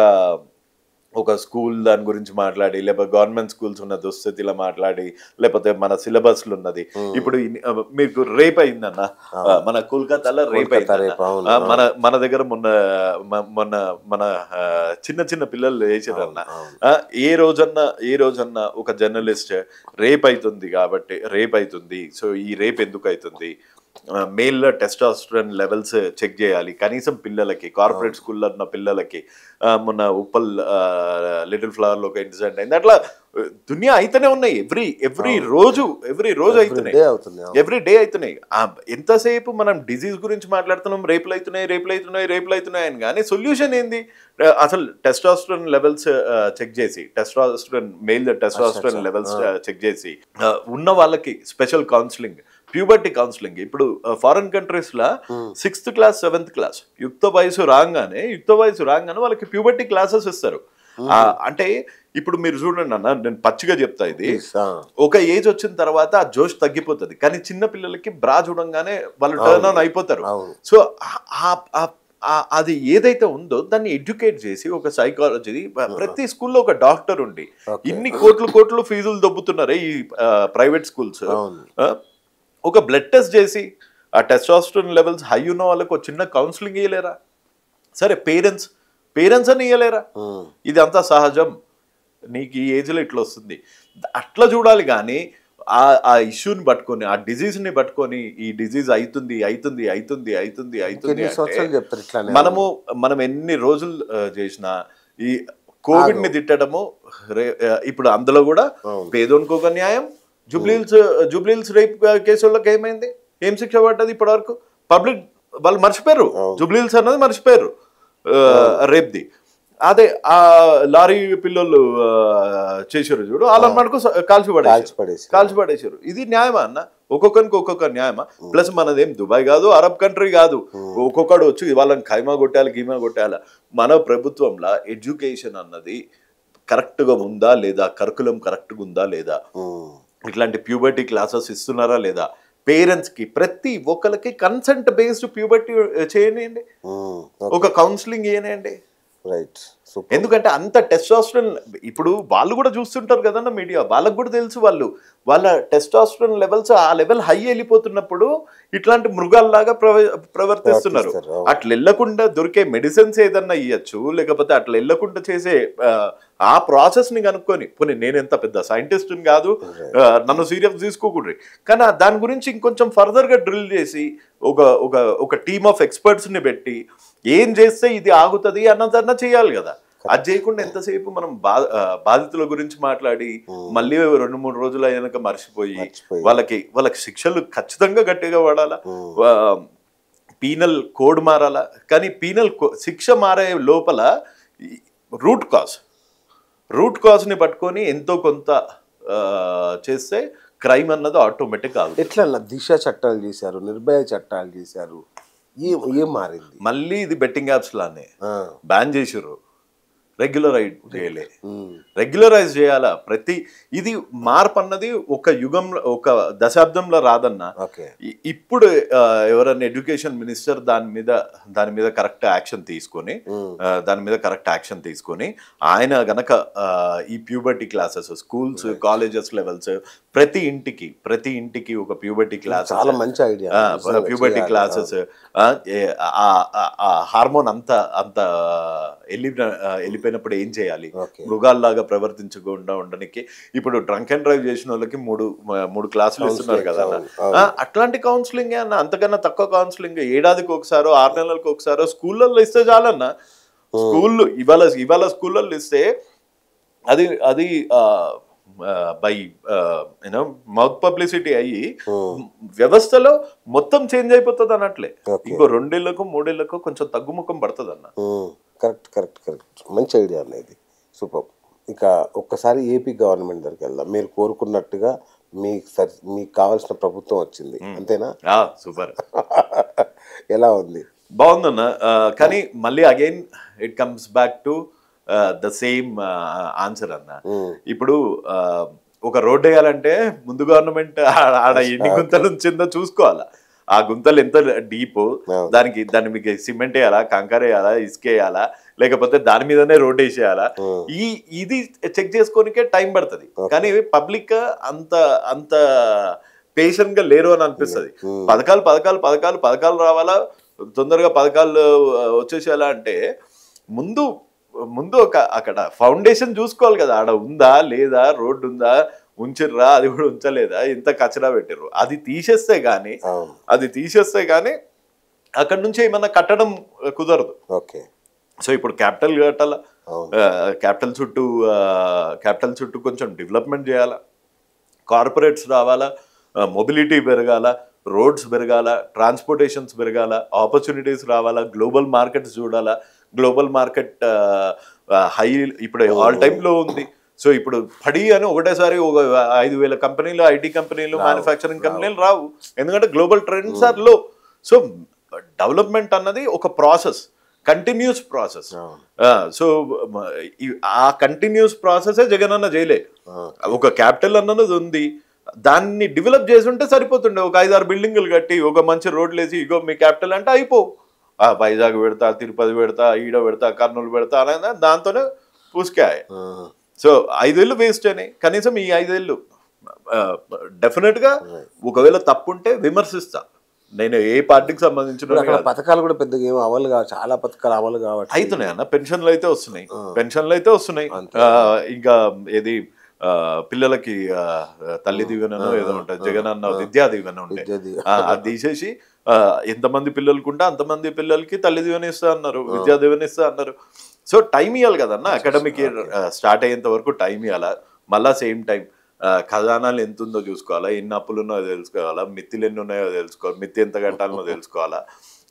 ఒక స్కూల్ దాని గురించి మాట్లాడి, లేకపోతే గవర్నమెంట్ స్కూల్స్ ఉన్న దుస్థితిలో మాట్లాడి, లేకపోతే మన సిలబస్లు ఉన్నది. ఇప్పుడు మీకు రేప్ అయిందన్న, మన కోల్కతాలో రేప్ అయిందన్న, మన దగ్గర మొన్న మొన్న మన చిన్న చిన్న పిల్లలు వేసారు అన్న. ఏ రోజన్నా ఒక జర్నలిస్ట్ రేప్ అవుతుంది కాబట్టి రేప్ అవుతుంది, సో ఈ రేప్ ఎందుకు అవుతుంది, మేల్ టెస్టోస్టెరాన్ లెవెల్స్ చెక్ చేయాలి కనీసం పిల్లలకి, కార్పొరేట్ స్కూల్లో ఉన్న పిల్లలకి. మొన్న ఉప్పల్ లిటిల్ ఫ్లవర్ లో ఒక ఇన్సిడెంట్ అయింది. అట్లా దునియా అయితేనే ఉన్నాయి, ఎవ్రీ రోజు అవుతున్నాయి, ఎవ్రీ డే అవుతున్నాయి. ఎంతసేపు మనం డిజీజ్ గురించి మాట్లాడుతున్నాం, రేపులు అవుతున్నాయి అని, కానీ సొల్యూషన్ ఏంది? అసలు టెస్టోస్టెరాన్ లెవెల్స్ చెక్ చేసి, మేల్ టెస్టోస్టెరాన్ లెవెల్స్ చెక్ చేసి, ఉన్న వాళ్ళకి స్పెషల్ కౌన్సిలింగ్, ప్యూబర్టీ కౌన్సిలింగ్. ఇప్పుడు ఫారిన్ కంట్రీస్ లా 6th క్లాస్ 7th క్లాస్ యుక్త వయసు రాగానే వాళ్ళకి ప్యూబర్టీ క్లాసెస్ ఇస్తారు. అంటే ఇప్పుడు మీరు చూడండి అన్న, నేను పచ్చిగా చెప్తా, ఇది ఒక ఏజ్ వచ్చిన తర్వాత ఆ జోష్ తగ్గిపోతుంది, కానీ చిన్న పిల్లలకి బ్రా చూడంగానే వాళ్ళు టర్న్ ఆన్ అయిపోతారు. సో అది ఏదైతే ఉందో దాన్ని ఎడ్యుకేట్ చేసి, ఒక సైకాలజీ, ప్రతి స్కూల్లో ఒక డాక్టర్ ఉండి, ఇన్ని కోట్లు ఫీజులు దొబ్బుతున్నారు ఈ ప్రైవేట్ స్కూల్స్. ఒక బ్లడ్ టెస్ట్ చేసి ఆ టెస్టోస్టెరాన్ లెవెల్స్ హై ఉన్న వాళ్ళకి ఒక చిన్న కౌన్సిలింగ్ ఇవ్వలేరా? సరే పేరెంట్స్ అని ఇవ్వలేరా? ఇది అంతా సహజం, నీకు ఈ ఏజ్లో ఇట్లా వస్తుంది అట్లా చూడాలి. కానీ ఆ ఇష్యూని పట్టుకొని, ఆ డిజీజ్ని పట్టుకొని, ఈ డిజీజ్ అవుతుంది మనం ఎన్ని రోజులు చేసినా ఈ కోవిడ్ ని తిట్టడము. ఇప్పుడు అందులో కూడా పేదోనికి ఒక న్యాయం, జూబ్లీహిల్స్ రేప్ కేసులకు ఏమైంది, ఏం శిక్ష పడ్డది ఇప్పటి వరకు? పబ్లిక్ వాళ్ళు మర్చిపోయారు, జూబ్లీహిల్స్ అన్నది మర్చిపోయారు రేప్ది. అదే ఆ లారీ పిల్లలు చేసారు చూడు, వాళ్ళని మనకు కాల్చి పడేసారు. ఇది న్యాయమా అన్న? ఒక్కొక్కరికి ఒక్కొక్క న్యాయమా? ప్లస్ మనదేం దుబాయ్ కాదు, అరబ్ కంట్రీ కాదు, ఒక్కొక్కడు వచ్చి వాళ్ళని గీమా కొట్టాల. మన ప్రభుత్వంలో ఎడ్యుకేషన్ అన్నది కరెక్ట్గా ఉందా లేదా, కరికులం కరెక్ట్గా ఉందా లేదా, ఇట్లాంటి ప్యూబర్టీ క్లాసెస్ ఇస్తున్నారా లేదా, పేరెంట్స్ కి ప్రతి ఒక్కరికి కన్సెంట్ బేస్డ్ ప్యూబర్టీ చేయనియండి, ఒక కౌన్సిలింగ్ చేయనియండి. ఎందుకంటే అంత టెస్టోస్టెరాన్, ఇప్పుడు వాళ్ళు కూడా చూస్తుంటారు కదన్న మీడియా, వాళ్ళకు కూడా తెలుసు, వాళ్ళ టెస్టోస్టెరాన్ లెవెల్స్ ఆ లెవెల్ హై వెళ్ళిపోతున్నప్పుడు ఇట్లాంటి మృగాల్లాగా ప్రవర్తిస్తున్నారు. అట్లా వెళ్ళకుండా దొరికే మెడిసిన్స్ ఏదన్నా ఇవ్వచ్చు, లేకపోతే అట్లా వెళ్ళకుండా చేసే ఆ ప్రాసెస్ ని కనుక్కొని, పోనీ నేను ఎంత పెద్ద సైంటిస్ట్ కాదు, నన్ను సీరియస్ తీసుకోకూడదు, కానీ దాని గురించి ఇంకొంచెం ఫర్దర్ గా డ్రిల్ చేసి ఒక టీమ్ ఆఫ్ ఎక్స్పర్ట్స్ ని పెట్టి ఏం చేస్తే ఇది ఆగుతుంది అన్నదన్నా చేయాలి కదా. అది చేయకుండా ఎంతసేపు మనం బాధితుల గురించి మాట్లాడి మళ్ళీ 2-3 రోజులు అయినాక మర్చిపోయి వాళ్ళకి శిక్షలు ఖచ్చితంగా గట్టిగా పడాలా, పీనల్ కోడ్ మారాలా. కానీ శిక్ష మారే లోపల రూట్ కాజ్ ని పట్టుకొని ఎంతో కొంత చేస్తే క్రైమ్ అన్నది ఆటోమేటిక్ కాదు. ఎట్లా దిశ చట్టాలు చేశారు, నిర్భయ చట్టాలు చేశారు, ఏం మారింది? మళ్ళీ ఇది బెట్టింగ్ యాప్స్ లానే బ్యాన్ చేసిర్రు, రెగ్యులరైజ్ చేయాలా. ఇది మార్పు అన్నది ఒక యుగంలో, ఒక దశాబ్దంలో రాదన్న. ఇప్పుడు ఎవరన్నా ఎడ్యుకేషన్ మినిస్టర్ దాని మీద కరెక్ట్ యాక్షన్ తీసుకొని ఆయన గనక ఈ puberty classes schools colleges levels ప్రతి ఇంటికి ఒక ప్యూబర్టీ క్లాస్, చాలా మంచి ఐడియా, ప్యూబర్టీ క్లాసెస్, హార్మోన్ అంత వెళ్ళిపోయినప్పుడు ఏం చేయాలి, మృగాల్లాగా ప్రవర్తించకుండా ఉండడానికి. ఇప్పుడు డ్రంక్ అండ్ డ్రైవ్ చేసిన వాళ్ళకి మూడు క్లాసులు ఇస్తున్నారు కదా, అట్లాంటి కౌన్సిలింగ్ అన్న. అంతకన్నా తక్కువ కౌన్సిలింగ్ ఏడాదికి ఒకసారో 6 నెలలకు ఒకసారో స్కూళ్ళల్లో ఇస్తే చాలన్న. స్కూళ్ళు ఇవాళ స్కూళ్ళల్లో ఇస్తే అది బై మౌత్ పబ్లిసిటీ అయ్యి వ్యవస్థలో మొత్తం చేంజ్ అయిపోతుంది అన్నట్లే. ఇంకో 2 ఏళ్లకు 3 ఏళ్లకు కొంచెం తగ్గుముఖం పడుతుంది అన్న. కరెక్ట్ మంచి ఐడియా అన్న, ఇది సూపర్. ఇక ఒక్కసారి ఏపీ గవర్నమెంట్ దగ్గరికి వెళ్దాం. మీరు కోరుకున్నట్టుగా మీకు కావాల్సిన ప్రభుత్వం వచ్చింది, అంతేనా? సూపర్. ఎలా ఉంది? బాగుందన్న. కానీ మళ్ళీ again it comes back to the same answer అన్న. ఇప్పుడు ఒక రోడ్ వేయాలంటే ముందు గవర్నమెంట్ ఆడ ఎన్ని గుంతలు ఉంచిందో చూసుకోవాలా. ఆ గుంతలు ఎంత డీప్, దాన్ని మీకు సిమెంట్ వేయాలా, కంకర వేయాలా, ఇసుక వేయాలా, లేకపోతే దాని మీదనే రోడ్ వేసేయాలా, ఇది చెక్ చేసుకోనికే టైం పడుతుంది. కానీ పబ్లిక్ అంత అంత పేషెంట్ గా లేరు అని అనిపిస్తుంది. పథకాలు రావాలా, తొందరగా పథకాలు వచ్చేసేయాలా అంటే ముందు అక్కడ ఫౌండేషన్ చూసుకోవాలి కదా. ఆడ ఉందా లేదా, రోడ్డు ఉందా, ఉంచిర్రా, అది కూడా ఉంచలేదా, ఇంత కచరా పెట్టిర్రు, అది తీసేస్తే గానీ అక్కడ నుంచి ఏమన్నా కట్టడం కుదరదు. సో ఇప్పుడు క్యాపిటల్ కట్టాలా, క్యాపిటల్ చుట్టూ కొంచెం డెవలప్మెంట్ చేయాలా, కార్పొరేట్స్ రావాలా, మొబిలిటీ పెరగాల, రోడ్స్ పెరగాల, ట్రాన్స్పోర్టేషన్స్ పెరగాల, ఆపర్చునిటీస్ రావాలా, గ్లోబల్ మార్కెట్స్ చూడాలా. గ్లోబల్ మార్కెట్ హై ఇప్పుడు ఆల్ టైంలో ఉంది. సో ఇప్పుడు పడి అని ఒకటేసారి ఒక 5,000 కంపెనీలు, ఐటీ కంపెనీలు, మ్యానుఫ్యాక్చరింగ్ కంపెనీలు రావు. ఎందుకంటే గ్లోబల్ ట్రెండ్స్ ఆర్ లో. సో డెవలప్మెంట్ అన్నది ఒక ప్రాసెస్, కంటిన్యూస్ ప్రాసెస్. సో ఆ కంటిన్యూస్ ప్రాసెసే జగన్ అన్న చేయలే. ఒక క్యాపిటల్ అన్నది ఉంది, దాన్ని డెవలప్ చేసి ఉంటే సరిపోతుండే. ఒక 5-6 బిల్డింగులు కట్టి, ఒక మంచి రోడ్లు వేసి, ఇగో మీ క్యాపిటల్ అంటే అయిపో. వైజాగ్ పెడతా, తిరుపతి పెడతా, ఈడ పెడతా, కర్నూలు పెడతా అనేది దాంతోనే పూసుకాయ. సో 5 ఏళ్ళు వేస్ట్ అయినాయి. కనీసం ఈ 5 ఏళ్ళు డెఫినెట్ గా ఒకవేళ తప్పుంటే విమర్శిస్తా. నేను ఏ పార్టీకి సంబంధించిన పథకాలు కూడా పెద్దగా ఏమో అమలు కావు, చాలా పథకాలు అమలు కావచ్చు. అవుతున్నాయి అన్న, పెన్షన్లు అయితే వస్తున్నాయి. ఇంకా ఏది పిల్లలకి తల్లి దీవెనో ఏదో ఉంటుంది, జగన్ అన్న విద్యా దీవెన ఉంటే అది తీసేసి ఎంతమంది పిల్లలకుంటే అంతమంది పిల్లలకి తల్లి దీవెన ఇస్తా అన్నారు, విద్యా దీవెన ఇస్తా అన్నారు. సో టైం ఇవ్వాలి కదన్న, అకాడమిక్ ఇయర్ స్టార్ట్ అయ్యేంత వరకు టైం ఇవ్వాలా. మళ్ళా సేమ్ టైం ఖజానాలు ఎంత ఉందో చూసుకోవాలా, ఎన్ని అప్పులు ఉన్నాయో తెలుసుకోవాలా, మిత్తిలు ఎన్ని ఉన్నాయో తెలుసుకోవాలి, మిత్తి ఎంత కట్టాలనో తెలుసుకోవాలా,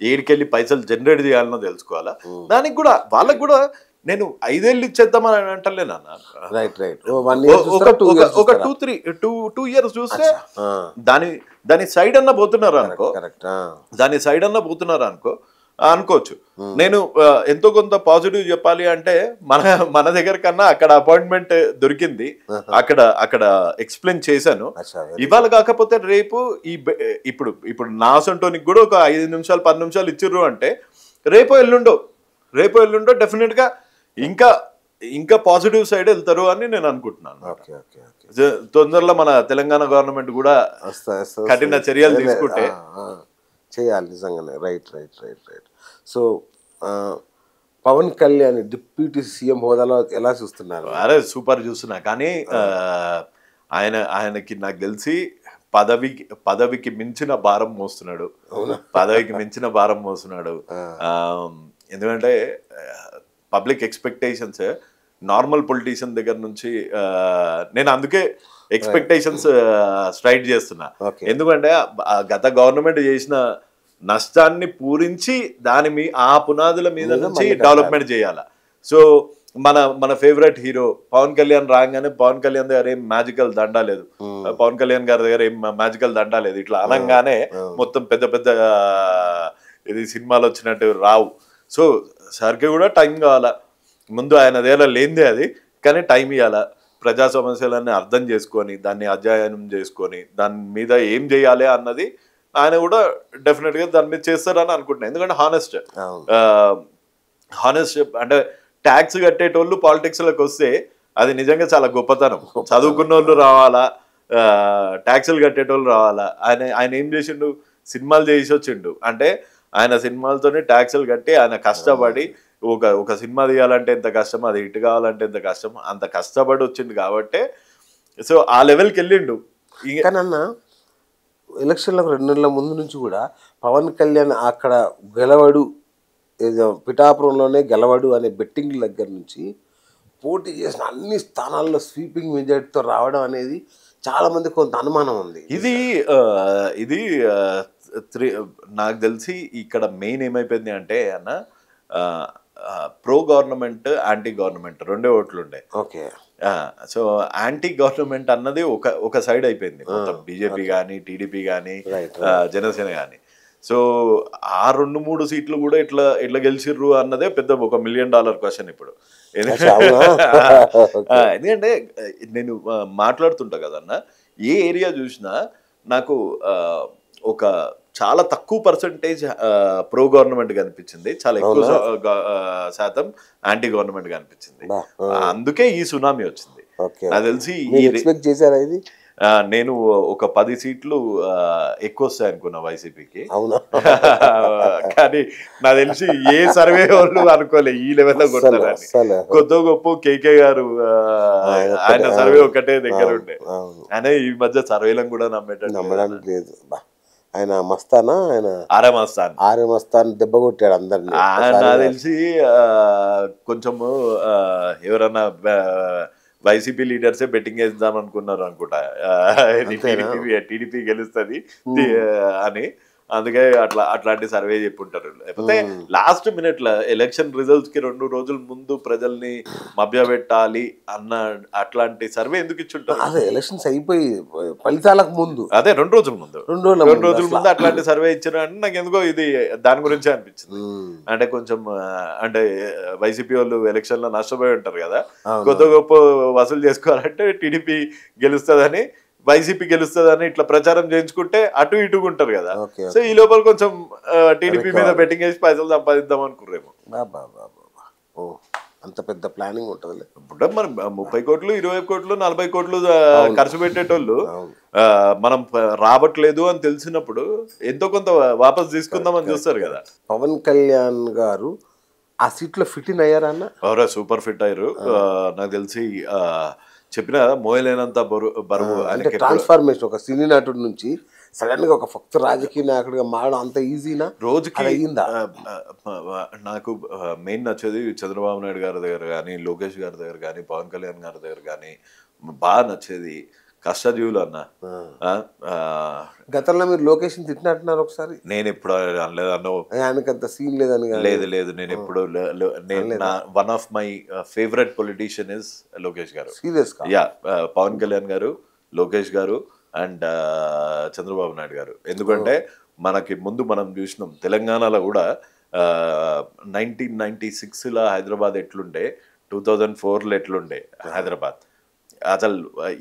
ఏడికెళ్ళి పైసలు జనరేట్ చేయాలనో తెలుసుకోవాలా. దానికి కూడా వాళ్ళకి కూడా నేను 5 ఏళ్ళు ఇచ్చేద్దామని అంటలేనన్న. ఒక 2 years చూస్తే దాని సైడ్ అన్న పోతున్నారు అనుకో, అనుకోవచ్చు. నేను ఎంతో కొంత పాజిటివ్ చెప్పాలి అంటే మన దగ్గర కన్నా అక్కడ అపాయింట్మెంట్ దొరికింది, అక్కడ ఎక్స్ప్లెయిన్ చేశాను. ఇవాళ కాకపోతే రేపు ఇప్పుడు నా సొంటోనికి కూడా ఒక 5 నిమిషాలు 10 నిమిషాలు ఇచ్చిర్రు అంటే రేపో ఎల్లుండో డెఫినెట్ గా ఇంకా పాజిటివ్ సైడ్ వెళ్తారు అని నేను అనుకుంటున్నాను. తొందరలో మన తెలంగాణ గవర్నమెంట్ కూడా కఠిన చర్యలు తీసుకుంటే చేయాలి నిజంగానే. Right. So Pawan Kalyan deputy CM హోదాలో ఎలా చూస్తున్నారు? అరే సూపర్ చూస్తున్నా. కానీ ఆయనకి నాకు తెలిసి పదవికి మించిన భారం మోస్తున్నాడు. ఎందుకంటే పబ్లిక్ ఎక్స్పెక్టేషన్స్ నార్మల్ పొలిటీషియన్ దగ్గర నుంచి నేను అందుకే ఎక్స్పెక్టేషన్స్ స్ట్రైట్ చేస్తున్నా. ఎందుకంటే గత గవర్నమెంట్ చేసిన నష్టాన్ని పూరించి ఆ పునాదుల మీద నుంచి డెవలప్మెంట్ చేయాల. సో మన ఫేవరెట్ హీరో పవన్ కళ్యాణ్ రాగానే పవన్ కళ్యాణ్ దగ్గర ఏం మ్యాజికల్ దండా లేదు, పవన్ కళ్యాణ్ గారి దగ్గర ఏం మ్యాజికల్ దండా లేదు. ఇట్లా అనగానే మొత్తం పెద్ద ఇది సినిమాలు వచ్చినట్టు రావు. సో సార్కి కూడా టైం కావాలా. ముందు ఆయన దగ్గర లేనిదే అది, కానీ టైం ఇవ్వాలా. ప్రజా సమస్యలన్నీ అర్థం చేసుకొని దాన్ని అధ్యయనం చేసుకొని దాని మీద ఏం చేయాలి అన్నది ఆయన కూడా డెఫినెట్గా దాని మీద చేస్తారని అనుకుంటున్నాను. ఎందుకంటే హానెస్ట్ అంటే ట్యాక్స్ కట్టేటోళ్ళు పాలిటిక్స్లోకి వస్తే అది నిజంగా చాలా గొప్పతనం. చదువుకున్న వాళ్ళు రావాలా, ట్యాక్సులు కట్టేటోళ్ళు రావాలా. ఆయన ఏం చేసిండు, సినిమాలు చేసి వచ్చిండు. అంటే ఆయన సినిమాలతోనే ట్యాక్సులు కట్టి ఆయన కష్టపడి ఒక సినిమా తీయాలంటే ఎంత కష్టం, అది హిట్ కావాలంటే ఎంత కష్టం, అంత కష్టపడి వచ్చిండు కాబట్టి సో ఆ లెవెల్కి వెళ్ళిండు. కానీ అన్న ఎలక్షన్లకు 2 నెలల ముందు నుంచి కూడా పవన్ కళ్యాణ్ అక్కడ గెలవడు, పిఠాపురంలోనే గెలవడు అనే బెట్టింగ్ దగ్గర నుంచి పోటీ చేసిన అన్ని స్థానాల్లో స్వీపింగ్ మెజారిటీతో రావడం అనేది చాలా మంది కొంత అనుమానం ఉంది. ఇది నాకు తెలిసి ఇక్కడ మెయిన్ ఏమైపోయింది అంటే అన్న, ప్రో గవర్నమెంట్ యాంటీ గవర్నమెంట్ రెండే ఓట్లు ఉండే. సో యాంటీ గవర్నమెంట్ అన్నది ఒక సైడ్ అయిపోయింది. మొత్తం బీజేపీ కానీ టీడీపీ కానీ జనసేన కానీ. సో ఆ 2-3 సీట్లు కూడా ఎట్లా గెలిచిర్రు అన్నదే పెద్ద $1 మిలియన్ క్వశ్చన్ ఇప్పుడు. ఎందుకంటే నేను మాట్లాడుతుంటా కదన్న, ఏ ఏరియా చూసినా నాకు ఒక చాలా తక్కువ పర్సంటేజ్ ప్రో గవర్నమెంట్ కనిపించింది, చాలా ఎక్కువ శాతం యాంటీ గవర్నమెంట్ కనిపించింది. అందుకే ఈ సునామీ వచ్చింది. నాకు తెలిసి ఎక్స్పెక్ట్ చేశారా ఇది? నేను ఒక 10 సీట్లు ఎక్కువ వస్తాయి అనుకున్నా వైసీపీకి. అవునా? కానీ నాకు తెలిసి ఏ సర్వే వాళ్ళు అనుకోలే ఈ లెవెల్లో కొట్టాలని. కొత్త గొప్ప కేకే గారు ఆయన సర్వే ఒకటే దగ్గర ఉండే, ఆయన ఈ మధ్య సర్వేలను కూడా నమ్మడానికి లేదు. ఆయన మస్తానా, ఆయన ఆర్య మస్తాన్ దెబ్బ కొట్టాడు అందరినీ. నాకు తెలిసి కొంచెము ఎవరన్నా వైసీపీ లీడర్సే బెట్టింగ్ వేద్దాం అనుకున్నారు అనుకుంటా, టీడీపీ గెలుస్తుంది అని. అందుకే అట్లాంటి సర్వే చెప్పుంటారు. లేకపోతే లాస్ట్ మినిట్ లో ఎలక్షన్ రిజల్ట్స్ కి 2 రోజుల ముందు ప్రజల్ని మభ్యపెట్టాలి అన్న అట్లాంటి సర్వే ఎందుకు ఇచ్చుంటారు? అదే ఎలక్షన్స్ అయిపోయి ఫలితాలకు ముందు, అదే 2 రోజుల ముందు, 2 రోజుల ముందు అట్లాంటి సర్వే ఇచ్చారు అంటే నాకు ఎందుకో ఇది దాని గురించే అనిపించింది. అంటే కొంచెం అంటే వైసీపీ వాళ్ళు ఎలక్షన్ లో నష్టపోయి ఉంటారు కదా, కొత్త గొప్ప వసూలు చేసుకోవాలంటే టీడీపీ గెలుస్తుందని, వైసీపీ గెలుస్తుందని ఇట్లా ప్రచారం చేయించుకుంటే అటు ఇటుగా ఉంటారు కదా. సో ఈ లోపల కొంచెం టీడీపీ మీద బెట్టింగ్ వేసి పైసలు సంపాదిద్దాం అనుకుర్రేమో. అంత పెద్ద ప్లానింగ్ ఉంటుంది. ఇప్పుడు మరి 30 కోట్లు 20 కోట్లు 40 కోట్లు ఖర్చు పెట్టేటోళ్ళు మనం రావట్లేదు అని తెలిసినప్పుడు ఎంతో కొంత వాపస్ తీసుకుందామని చూస్తారు కదా. పవన్ కళ్యాణ్ గారు ఆ సీట్లో ఫిట్ ఇన్ అయ్యారా అన్న? ఎవరో సూపర్ ఫిట్ అయ్యారు. నాకు తెలిసి చెప్పిన మోయలేనంత బరువు. అంటే ట్రాన్స్ఫార్మేషన్ ఒక సినీ నటుడి నుంచి సడన్ గా ఒక భక్త రాజకీయ నాయకుడిగా మారడం అంత ఈజీనా? రోజుకి అయ్యిందా? నాకు మెయిన్ నచ్చేది చంద్రబాబు నాయుడు గారి దగ్గర కానీ, లోకేష్ గారి దగ్గర కానీ, పవన్ కళ్యాణ్ గారి దగ్గర కానీ బాగా నచ్చేది కష్టజీవులు అన్న. గతంలో మీరు లొకేషన్ తిట్టినట్టున్నారు ఒకసారి. నేను ఎప్పుడు అనలేదు అన్న, ఆయనకి అంత సీన్ లేదని. లేదు నేను ఎప్పుడు, one of my favourite politician is Lokesh గారు. సీరియస్ గా? యా, పవన్ కళ్యాణ్ గారు, లోకేష్ గారు అండ్ చంద్రబాబు నాయుడు గారు. ఎందుకంటే మనకి ముందు మనం చూసినాం తెలంగాణలో కూడా 1996లో హైదరాబాద్ ఎట్లుండే, 2004లో ఎట్లుండే హైదరాబాద్. అసలు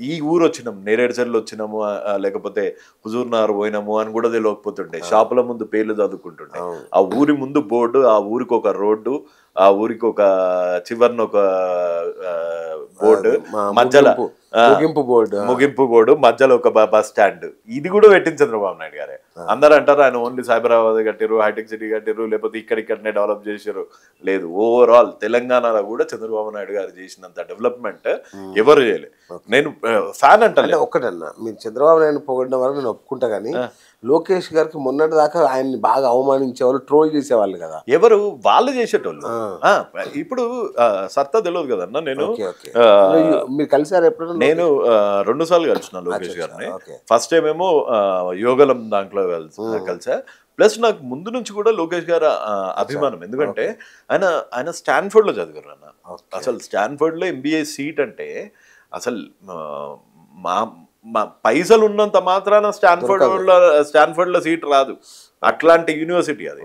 ఈ ఊరు వచ్చినాం, నేరేడుచర్లు వచ్చినాము, లేకపోతే హుజూర్నగర్ పోయినాము అని కూడా తెలియకపోతుండే. షాపుల ముందు పేర్లు చదువుకుంటుండే. ఆ ఊరి ముందు బోర్డు, ఆ ఊరికి ఒక రోడ్డు, ఆ ఊరికి ఒక చివరిన ఒక బోర్డు, మధ్యలో ముగింపు బోర్డు, మధ్యలో ఒక బస్ స్టాండ్. ఇది కూడా పెట్టింది చంద్రబాబు నాయుడు గారే. అందరూ అంటారు ఆయన ఓన్లీ సైబరాబాద్ కట్టారు, హైటెక్ సిటీ కట్టారు, లేకపోతే ఇక్కడిక్కడనే డెవలప్ చేశారు. లేదు, ఓవరాల్ తెలంగాణలో కూడా చంద్రబాబు నాయుడు గారు చేసినంత డెవలప్మెంట్ ఎవరు చేయలేదు. నేను ఫ్యాన్ అంటే ఒక్కటన్నా, మీరు చంద్రబాబు నాయుడు పొగడిన వరకు నేను ఒప్పుకుంటా, కానీ లోకేష్ గారికి మొన్నటి దాకా ఆయన్ని బాగా అవమానించేవాళ్ళు, ట్రోల్ చేసేవాళ్ళు కదా. ఎవరు? వాళ్ళు చేసేటోళ్ళు. ఇప్పుడు సత్తా తెలియదు కదన్నా. నేను మీరు కలిసారు ఎప్పుడు? నేను 2 సార్లు కలిసిన లోకేష్ గారిని. ఫస్ట్ టైం ఏమో యోగలం దాంట్లో కలిసా. ప్లస్ నాకు ముందు నుంచి కూడా లోకేష్ గారు అభిమానం. ఎందుకంటే ఆయన స్టాన్ఫోర్డ్ లో చదివారు అన్న. అసలు స్టాన్ఫోర్డ్ లో MBA సీట్ అంటే అసలు పైసలు ఉన్నంత మాత్రాన స్టాన్ఫోర్డ్ లో సీట్ రాదు. అట్లాంటి యూనివర్సిటీ అది.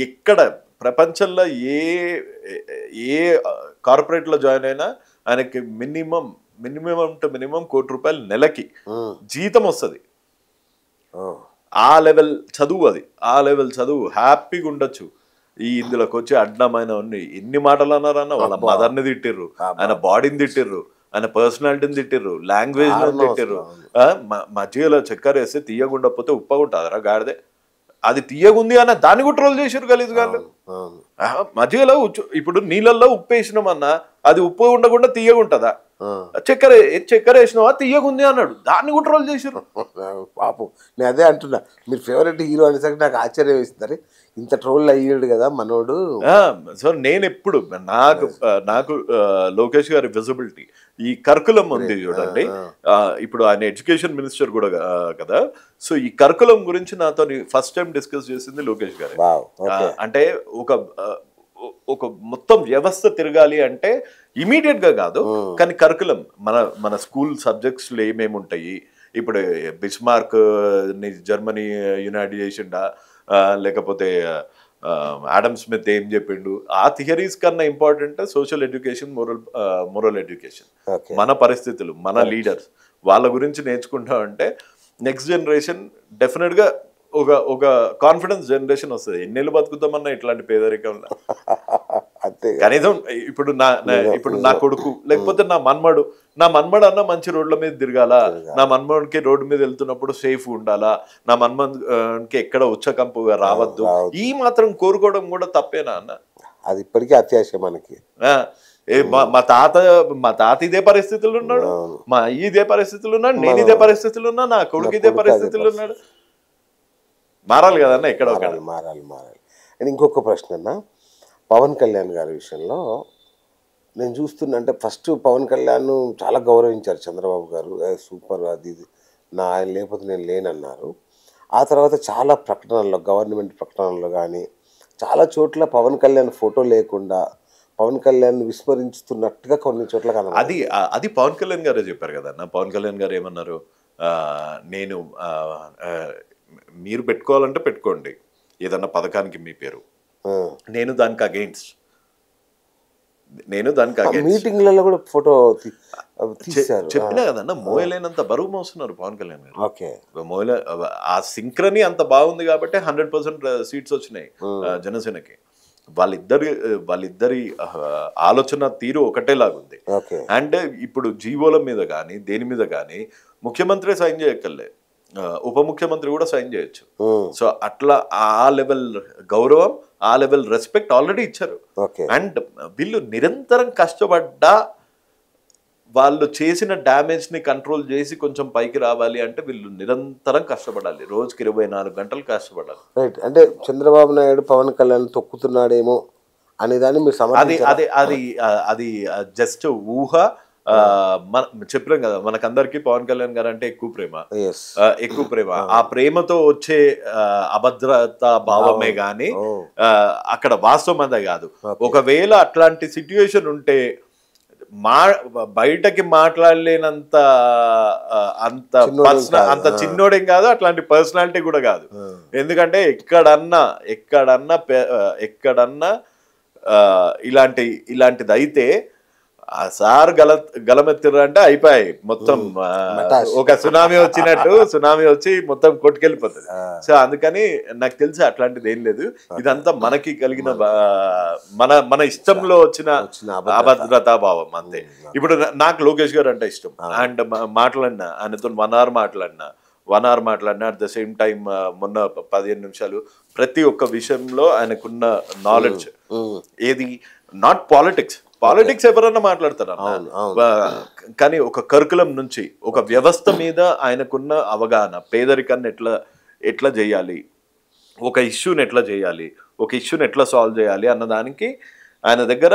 ఎక్కడ ప్రపంచంలో ఏ కార్పొరేట్ లో జాయిన్ అయినా ఆయనకి మినిమం టు మినిమం ₹1 కోటి నెలకి జీతం వస్తుంది. ఆ లెవెల్ చదువు అది. ఆ లెవెల్ చదువు హ్యాపీగా ఉండొచ్చు. ఈ ఇందులోకి వచ్చి అడ్డమైన ఎన్ని మాటలు అన్నారన్న. వాళ్ళ మదర్ని తిట్టిర్రు, ఆయన బాడీని తిట్టిర్రు, ఆయన పర్సనాలిటీని తిట్టిర్రు, లాంగ్వేజ్ తిట్టిర్రు. మజ్జిగలో చక్కెర వేస్తే తీయకుండా పోతే ఉప్పగుంటుందిరా గాడిదే, అది తీయగుంది అన్న దాన్ని కూడా ట్రోల్ చేసారు గలీజ్ గాళ్ళు. మజ్జిగలో ఇప్పుడు నీళ్ళల్లో ఉప్పు వేసినామన్నా అది ఉప్పు ఉండకుండా తీయగుంటదా? చక్కెర వేసినావా తీయగుంది అన్నాడు, దాన్ని కూడా ట్రోల్ చేసారు పాపం. నేను అదే అంటున్నా, మీరు ఫేవరెట్ హీరో అనేసరికి నాకు ఆశ్చర్యం వేస్తుంది. ఇంత ట్రోల్ అయ్యాడు కదా మనోడు. సో నేను ఎప్పుడు నాకు లోకేష్ గారి విజిబిలిటీ, ఈ కరికులం ఉంది చూడండి. ఇప్పుడు ఆయన ఎడ్యుకేషన్ మినిస్టర్ కూడా కదా. సో ఈ కరికులం గురించి నాతో ఫస్ట్ టైం డిస్కస్ చేసింది లోకేష్ గారు. అంటే ఒక మొత్తం వ్యవస్థ తిరగాలి అంటే ఇమీడియట్ గా కాదు, కానీ కరికులం మన స్కూల్ సబ్జెక్ట్స్ లో ఏమేమి ఉంటాయి. ఇప్పుడు బిస్మార్క్ ని జర్మనీ యునైట్ చేసిండా, లేకపోతే ఆడమ్ స్మిత్ ఏం చెప్పిండు, ఆ థియరీస్ కన్నా important social education, moral education. మన పరిస్థితులు, మన లీడర్స్, వాళ్ళ గురించి నేర్చుకుంటా అంటే నెక్స్ట్ జనరేషన్ డెఫినెట్ గా ఒక ఒక కాన్ఫిడెన్స్ జనరేషన్ వస్తుంది. ఎన్నేళ్ళు బతుకుతామన్నా ఇట్లాంటి పేదరికంలో. అంతే కనీసం ఇప్పుడు నా కొడుకు లేకపోతే నా మన్మడు అన్న మంచి రోడ్ల మీద తిరగాల, నా మన్మడికి రోడ్డు మీద వెళ్తున్నప్పుడు సేఫ్ ఉండాలా, నా మన్మడికి ఎక్కడ ఉచ్చకంపుగా రావద్దు, ఈ మాత్రం కోరుకోవడం కూడా తప్పేనా అన్న? అది ఇప్పటికీ అత్యాశ మనకి. మా తాత ఇదే పరిస్థితులు ఉన్నాడు, మా అయ్య ఇదే పరిస్థితులు ఉన్నాడు, నేను ఇదే పరిస్థితులు ఉన్నా, నా కొడుకు ఇదే పరిస్థితులు ఉన్నాడు. మారాలి కదన్న, ఎక్కడ మారాలి. అండ్ ఇంకొక ప్రశ్న అన్న, పవన్ కళ్యాణ్ గారి విషయంలో నేను చూస్తున్నా, అంటే ఫస్ట్ పవన్ కళ్యాణ్ చాలా గౌరవించారు చంద్రబాబు గారు, సూపర్ అది ఇది, ఆయన లేకపోతే నేను లేనన్నారు. ఆ తర్వాత చాలా ప్రకటనల్లో, గవర్నమెంట్ ప్రకటనల్లో కానీ చాలా చోట్ల పవన్ కళ్యాణ్ ఫోటో లేకుండా పవన్ కళ్యాణ్ విస్మరించుతున్నట్టుగా కొన్ని చోట్ల కనబడింది. అది పవన్ కళ్యాణ్ గారే చెప్పారు కదన్న. పవన్ కళ్యాణ్ గారు ఏమన్నారు, నేను మీరు పెట్టుకోవాలంటే పెట్టుకోండి ఏదన్నా పథకానికి మీ పేరు, నేను దానికి అగెయిన్స్ట్, మీటింగ్లలో కూడా ఫోటో తీశారు. చెప్పినా కదన్న, మోయలేనంత బరువు మోస్తున్నారు పవన్ కళ్యాణ్ గారు. ఆ సింక్రనీ అంత బాగుంది కాబట్టి 100% సీట్స్ వచ్చినాయి జనసేనకి. వాళ్ళిద్దరి ఆలోచన తీరు ఒకటేలాగుంది. అండ్ ఇప్పుడు జీవోల మీద కానీ దేని మీద కానీ ముఖ్యమంత్రి సైన్ చేయక్కర్లే, ఉప ముఖ్యమంత్రి కూడా సైన్ చేయొచ్చు. సో అట్లా ఆ లెవెల్ గౌరవం, ఆ లెవెల్ రెస్పెక్ట్ ఆల్రెడీ ఇచ్చారు. అండ్ వీళ్ళు నిరంతరం కష్టపడ్డా వాళ్ళు చేసిన డ్యామేజ్ ని కంట్రోల్ చేసి కొంచెం పైకి రావాలి అంటే వీళ్ళు నిరంతరం కష్టపడాలి, రోజుకి 24 గంటలు కష్టపడాలి. రైట్. అంటే చంద్రబాబు నాయుడు పవన్ కళ్యాణ్ తొక్కుతున్నాడేమో అనేదాన్ని మీరు అది జస్ట్ ఊహ. చెప్పలేం కదా, మనకందరికి పవన్ కళ్యాణ్ గారు అంటే ఎక్కువ ప్రేమ. ఆ ప్రేమతో వచ్చే అభద్రతా భావమే గాని అక్కడ వాస్తవం అదే కాదు. ఒకవేళ అట్లాంటి సిట్యుయేషన్ ఉంటే బయటకి మాట్లాడలేనంత అంత చిన్నోడేం కాదు, అట్లాంటి పర్సనాలిటీ కూడా కాదు. ఎందుకంటే ఎక్కడన్నా ఇలాంటిది అయితే ఆ సార్ గలమెత్తిర్రు అంటే అయిపోయాయి మొత్తం, ఒక సునామీ వచ్చి మొత్తం కొట్టుకెళ్ళిపోతుంది. సో అందుకని నాకు తెలిసి అట్లాంటిది ఏం లేదు. ఇదంతా మనకి కలిగిన మన ఇష్టంలో వచ్చిన అభద్రతా భావం అంతే. ఇప్పుడు నాకు లోకేష్ గారు అంటే ఇష్టం, అండ్ మాట్లాడినా ఆయనతో 1 hour మాట్లాడినా అట్ ద సేమ్ టైం మొన్న 15 నిమిషాలు ప్రతి ఒక్క విషయంలో ఆయనకున్న నాలెడ్జ్ ఏది, నాట్ పాలిటిక్స్ ఎవరన్నా మాట్లాడతారు కానీ ఒక కరికులం నుంచి ఒక వ్యవస్థ మీద ఆయనకున్న అవగాహన, పేదరికాన్ని ఎట్లా చేయాలి, ఒక ఇష్యూని ఎట్లా చేయాలి, ఒక ఇష్యూని ఎట్లా సాల్వ్ చేయాలి అన్నదానికి ఆయన దగ్గర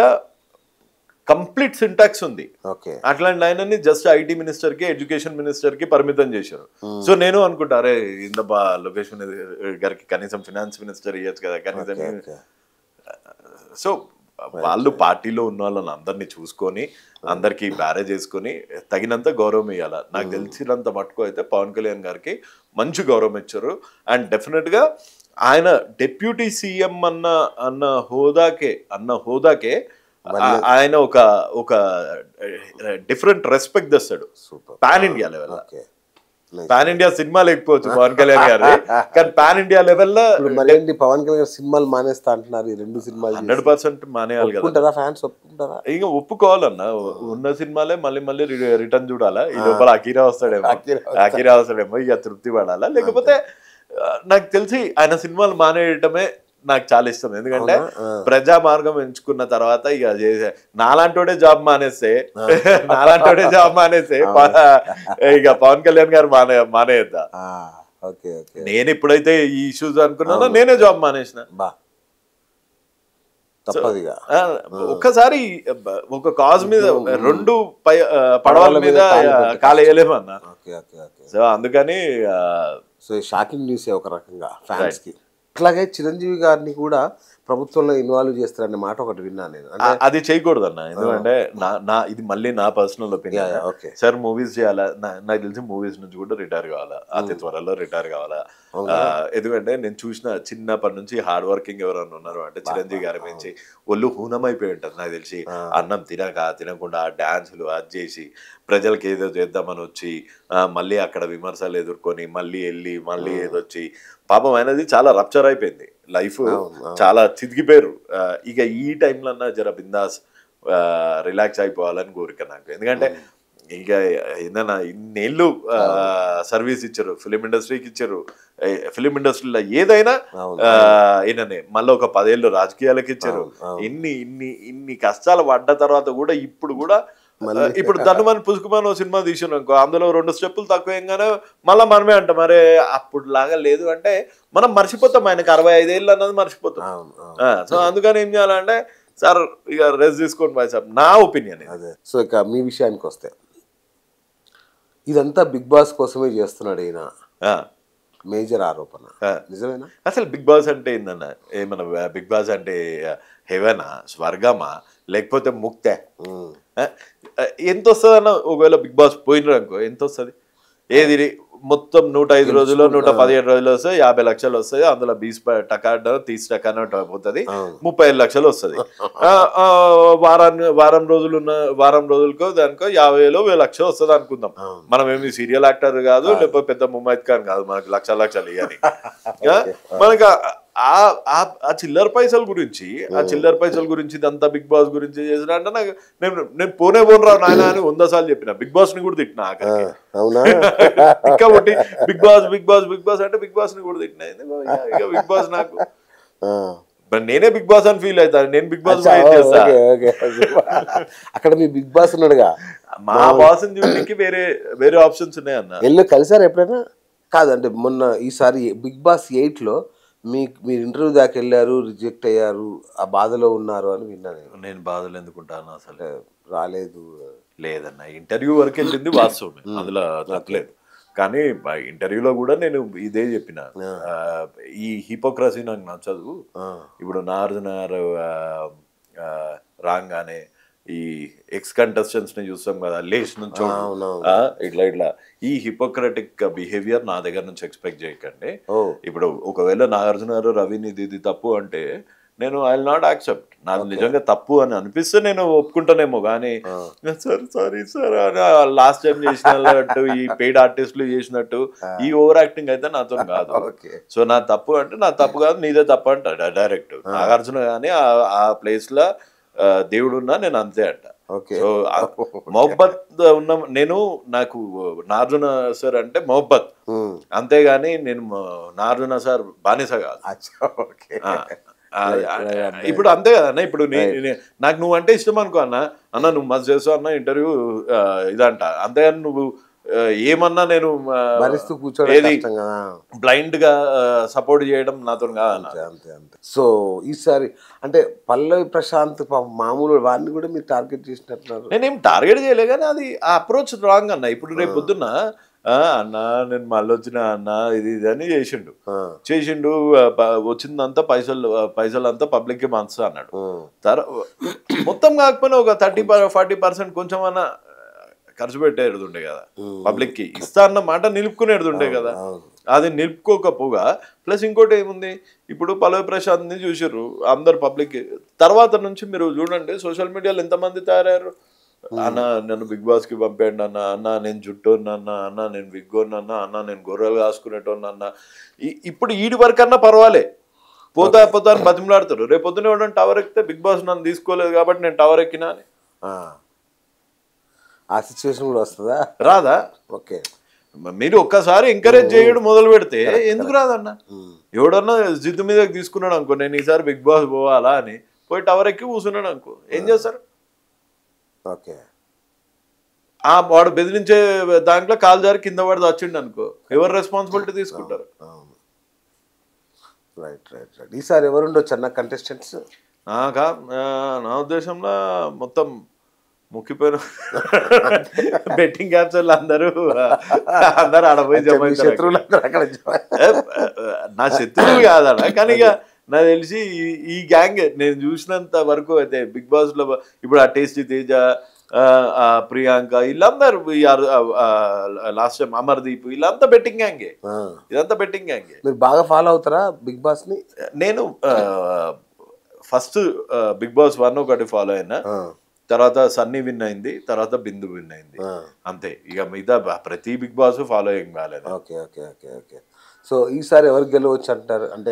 కంప్లీట్ సింటాక్స్ ఉంది. అట్లాంటి ఆయనని జస్ట్ ఐటీ మినిస్టర్ కి ఎడ్యుకేషన్ మినిస్టర్ కి పరిమితం చేశారు. సో నేను అనుకుంటా, అరే లోకేష్ గారికి కనీసం ఫినాన్స్ మినిస్టర్ ఇవ్వచ్చు కదా కనీసం. సో వాళ్ళు పార్టీలో ఉన్న వాళ్ళని అందరినీ చూసుకొని అందరికి బ్యారేజ్ చేసుకొని తగినంత గౌరవం ఇవ్వాలి. నాకు తెలిసినంత మటుకు అయితే పవన్ కళ్యాణ్ గారికి మంచి గౌరవం ఇచ్చారు. అండ్ డెఫినెట్ గా ఆయన డెప్యూటీ సీఎం అన్న హోదాకే ఆయన ఒక డిఫరెంట్ రెస్పెక్ట్ తెస్తాడు pan India level. Pan India cinema లేకపోవచ్చు పవన్ కళ్యాణ్ గారు, కానీ పాన్ ఇండియా లెవెల్లో పవన్ కళ్యాణ్ సినిమాలు మానేస్తా అంటున్నారు. ఈ 2 సినిమాలు 100% మానేయాలి కదా, ఫ్యాన్స్ ఒప్పుకుంటారా? ఇంకా ఒప్పుకోవాలన్నా, ఉన్న సినిమాలే మళ్ళీ రిటర్న్ చూడాలా. ఈ లోపల అకీరా వస్తాడేమో ఇక తృప్తి పడాలా. లేకపోతే నాకు తెలిసి ఆయన సినిమాలు మానేయటమే నాకు చాలా ఇష్టం. ఎందుకంటే ప్రజా మార్గం ఎంచుకున్న తర్వాత ఇక నాలాంటోడే జాబ్ మానేస్తే ఇక పవన్ కళ్యాణ్ గారు మానేయద్దా. నేను ఎప్పుడైతే ఈ ఇష్యూస్ అనుకున్నానో నేనే జాబ్ మానేసిన. ఒక్కసారి ఒక కాజ్ మీద 2 పడవల మీద కాలేయలేమన్నా. సో అందుకని షాకింగ్ న్యూస్ ఒక రకంగా ఫ్యాన్స్ కి. అట్లాగే చిరంజీవి గారిని కూడా ప్రభుత్వంలో ఇన్వాల్వ్ చేస్తారనే మాట ఒకటి విన్నాను నేను. అంటే అది చేయకూడదు అన్న, ఎందుకంటే నా ఇది మళ్ళీ నా personal opinion. Okay sir movies చేయాలా, నాకు తెలిసి మూవీస్ నుంచి కూడా రిటైర్ కావాలా, అతి త్వరలో రిటైర్ కావాలా. ఎందుకంటే నేను చూసిన చిన్నప్పటి నుంచి హార్డ్ వర్కింగ్ ఎవరన్నా ఉన్నారు అంటే చిరంజీవి గారి నుంచి ఒళ్ళు హూనమైపోయి ఉంటుంది నాకు తెలిసి. అన్నం తినకుండా డాన్సులు అది చేసి ప్రజలకి ఏదో చేద్దామని వచ్చి మళ్ళీ అక్కడ విమర్శలు ఎదుర్కొని మళ్ళీ వెళ్ళి మళ్ళీ ఏదొచ్చి పాపం అనేది చాలా రప్చర్ అయిపోయింది లైఫ్, చాలా చితికిపోయారు. ఇక ఈ టైంలో అన్నా జర బిందాస్ రిలాక్స్ అయిపోవాలని కోరిక నాకు. ఎందుకంటే ఇక ఏందన్నా ఇన్నేళ్ళు సర్వీస్ ఇచ్చారు, ఫిలిం ఇండస్ట్రీకి ఇచ్చారు. ఫిలిం ఇండస్ట్రీలో ఏదైనా ఈయననే మళ్ళీ ఒక 10 ఏళ్ళు రాజకీయాలకు ఇచ్చారు. ఇన్ని కష్టాలు పడ్డ తర్వాత కూడా ఇప్పుడు ధనుమని పుసుకుమని ఒక సినిమా తీసాను అనుకో, అందులో 2 స్టెప్పులు తక్కువగానే మళ్ళీ మనమే అంటాం మరే అప్పుడు లాగా లేదు అంటే మనం మర్చిపోతాం. ఆయనకు 65 ఏళ్ళు అన్నది మర్చిపోతాం. సో అందుకని ఏం చేయాలంటే సార్ ఇక రెస్ట్ తీసుకోండి బాయ్ సార్, నా ఒపీనియన్ అదే. సో ఇక మీ విషయానికి వస్తే ఇదంతా బిగ్ బాస్ కోసమే చేస్తున్నాడు ఈయన, మేజర్ ఆరోపణ నిజమేనా? అసలు బిగ్ బాస్ అంటే ఏందన్న, ఏమన్నా బిగ్ బాస్ అంటే హెవెనా, స్వర్గమా, లేకపోతే ముక్తే? ఎంత వస్తుంది అన్న? ఒకవేళ బిగ్ బాస్ పోయినారు అనుకో ఎంత వస్తుంది? ఏది మొత్తం 105 రోజులు 117 రోజులు వస్తాయి, 50 లక్షలు వస్తాయి. అందులో 20% 30% పోతుంది, 35 లక్షలు వస్తుంది. వారం రోజులకో దానికో 50,000 లక్షలు వస్తుంది అనుకుందాం. మనం ఏమి సీరియల్ యాక్టర్ కాదు, లేకపోతే పెద్ద ముమైద్ ఖాన్ కాదు మనకు లక్షలు ఇవ్వాలి. మనకు ఆ చిల్లర పైసల గురించి ఇదంతా బిగ్ బాస్ గురించి చేసిన అంటే నాకు నేను పోరా నాయన అని 100 సార్లు చెప్పిన. బిగ్ బాస్ ని కూడా తిట్టినా కాబట్టి బిగ్ బాస్ అంటే బిగ్ బాస్ ని కూడా తిట్టినా. ఇక బిగ్ బాస్ నాకు నేనే బిగ్ బాస్ అని ఫీల్ అవుతాను. నేను బిగ్ బాస్ అక్కడ మీ బిగ్ బాస్ ఉన్నాడుగా, మా బాస్ చూడడానికి వేరే ఆప్షన్స్ ఉన్నాయన్న. ఎల్లు కలిసారు ఎప్పుడైనా? కాదంటే మొన్న ఈసారి బిగ్ బాస్ 8లో మీరు ఇంటర్వ్యూ దాకా వెళ్ళారు, రిజెక్ట్ అయ్యారు, ఆ బాధలో ఉన్నారు అని విన్నాను. నేను బాధలు ఎందుకుంటాను, అసలు రాలేదు లేదన్న. ఇంటర్వ్యూ వరకు వెళ్ళింది వాస్తవమే, అందులో తప్పలేదు. కానీ ఇంటర్వ్యూలో కూడా నేను ఇదే చెప్పిన, ఈ హిపోక్రసీ నాకు నచ్చదు. ఇప్పుడు నాగార్జున రాగానే ఈ ఎక్స్ కంటెస్టెంట్స్ ని చూస్తాం కదా, లేచి నుంచి ఇట్లా ఈ హిపోక్రటిక్ బిహేవియర్ నా దగ్గర నుంచి ఎక్స్పెక్ట్ చేయకండి. ఇప్పుడు ఒకవేళ నాగార్జున రవిని ఇది తప్పు అంటే నేను ఐ విల్ నాట్ యాక్సెప్ట్. నాకు నిజంగా తప్పు అని అనిపిస్తే నేను ఒప్పుకుంటానేమో, కానీ సారీ సార్ లాస్ట్ టైం చేసినట్టు ఈ పెయిడ్ ఆర్టిస్టులు చేసినట్టు ఈ ఓవర్ యాక్టింగ్ అయితే నాతో కాదు. సో నా తప్పు అంటే నా తప్పు కాదు, నీదే తప్పు అంట డైరెక్ట్. నాగార్జున కానీ ఆ ప్లేస్ లో దేవుడు ఉన్నా నేను అంతే అంట. సో మొహబ్బత్ ఉన్న నాకు నాగార్జున సార్ అంటే మొహబ్బత్, అంతేగాని నేను నాగార్జున సార్ బానిస కాదు. ఇప్పుడు అంతే కదన్న. ఇప్పుడు నాకు నువ్వు అంటే ఇష్టం అనుకో అన్న నువ్వు మస్తు చేస్తావు అన్న ఇంటర్వ్యూ ఇదంట, అంతేగాని నువ్వు ఏమన్నా నేను బ్లైండ్ గా సపోర్ట్ చేయడం నాతో కాదన్న. సో ఈసారి అంటే పల్లవి ప్రశాంత్ మామూలు వాడిని కూడా మీరు టార్గెట్ చేసినట్టున్నారు. నేనేం టార్గెట్ చేయలే, కానీ అది ఆ అప్రోచ్ రాంగ్ అన్న. ఇప్పుడు రేపు పొద్దున్న అన్న నేను మళ్ళీ వచ్చిన అన్న ఇది అని చేసిండు వచ్చిందంతా పైసలు అంతా పబ్లిక్ కి పంచుతా అన్నాడు. మొత్తం కాకపోయినా ఒక 30-40% కొంచెం అన్నా ఖర్చు పెట్టేడుతుండే కదా, పబ్లిక్ కి ఇస్తా అన్న మాట నిలుపుకునేడుతుండే కదా. అది నిలుపుకోకపోగా ప్లస్ ఇంకోటి ఏముంది, ఇప్పుడు పల్లవి ప్రశాంత్ ని చూసారు అందరు పబ్లిక్. తర్వాత నుంచి మీరు చూడండి సోషల్ మీడియాలో ఎంతమంది తయారయ్యారు. అన్న నన్ను బిగ్ బాస్ కి పంపేయండి అన్న నేను జుట్టోన్నా అన్న నేను విగ్గోన్నా అన్న నేను గొర్రెలు కాసుకునేటోన్నా అన్న. ఇప్పుడు ఈడి వరకు అన్నా పర్వాలే, పోతా అని బతిమలాడతారు. రేపు పొద్దున ఇవ్వడం టవర్ ఎక్కితే బిగ్ బాస్ నన్ను తీసుకోలేదు కాబట్టి నేను టవర్ ఎక్కినా అని ఆ సిచ్యువేషన్ కూడా వస్తుందా? రాదా? ఓకే, మీరు ఒక్కసారి ఎంకరేజ్ చేయడం మొదలు పెడితే ఎందుకు రాదన్న? ఎవడన్నా జిద్దు మీద తీసుకున్నాడు అనుకో, నేను ఈసారి బిగ్ బాస్ పోవాలా అని పోయి టవర్ ఎక్కి కూర్చున్నాడు అనుకో, ఏం చేస్తారు? ఓకే, వాడు బెదిరించే దాంట్లో కాలు జారి కింద పడి వచ్చిండు అనుకో, ఎవరు రెస్పాన్సిబిలిటీ తీసుకుంటారు? రైట్. ఈసారి ఎవరు ఉండొచ్చు అన్న కంటెస్టెంట్స్? నా ఉద్దేశంలో మొత్తం ముక్కిపోయిన బెట్టింగ్ యాప్స్ వాళ్ళు అందరూ ఆడపోయి జమ శత్రువులు అక్కడ నా శత్రువులు కాదన్న, కానీ ఇక నాకు తెలిసి ఈ గ్యాంగ్ నేను చూసినంత వరకు అయితే బిగ్ బాస్ లో ఇప్పుడు ఆ టేస్టీ తేజ, ప్రియాంక వీళ్ళందరూ లాస్ట్ టైం అమర్దీప్ వీళ్ళంతా బెట్టింగ్ గ్యాంగే, ఇదంతా బెట్టింగ్ గ్యాంగే. మీరు బాగా ఫాలో అవుతారా బిగ్ బాస్ ని? నేను ఫస్ట్ బిగ్ బాస్ 1 ఒకటి ఫాలో అయినా, తర్వాత సన్నీ విన్ అయింది, తర్వాత బిందు విన్ అయింది, అంతే. ఇక మిగతా ప్రతి బిగ్ బాస్ ఫాలో ఏం కాలేదు. Okay okay okay okay. So ఈసారి ఎవరు గెలవచ్చు అంటారు? అంటే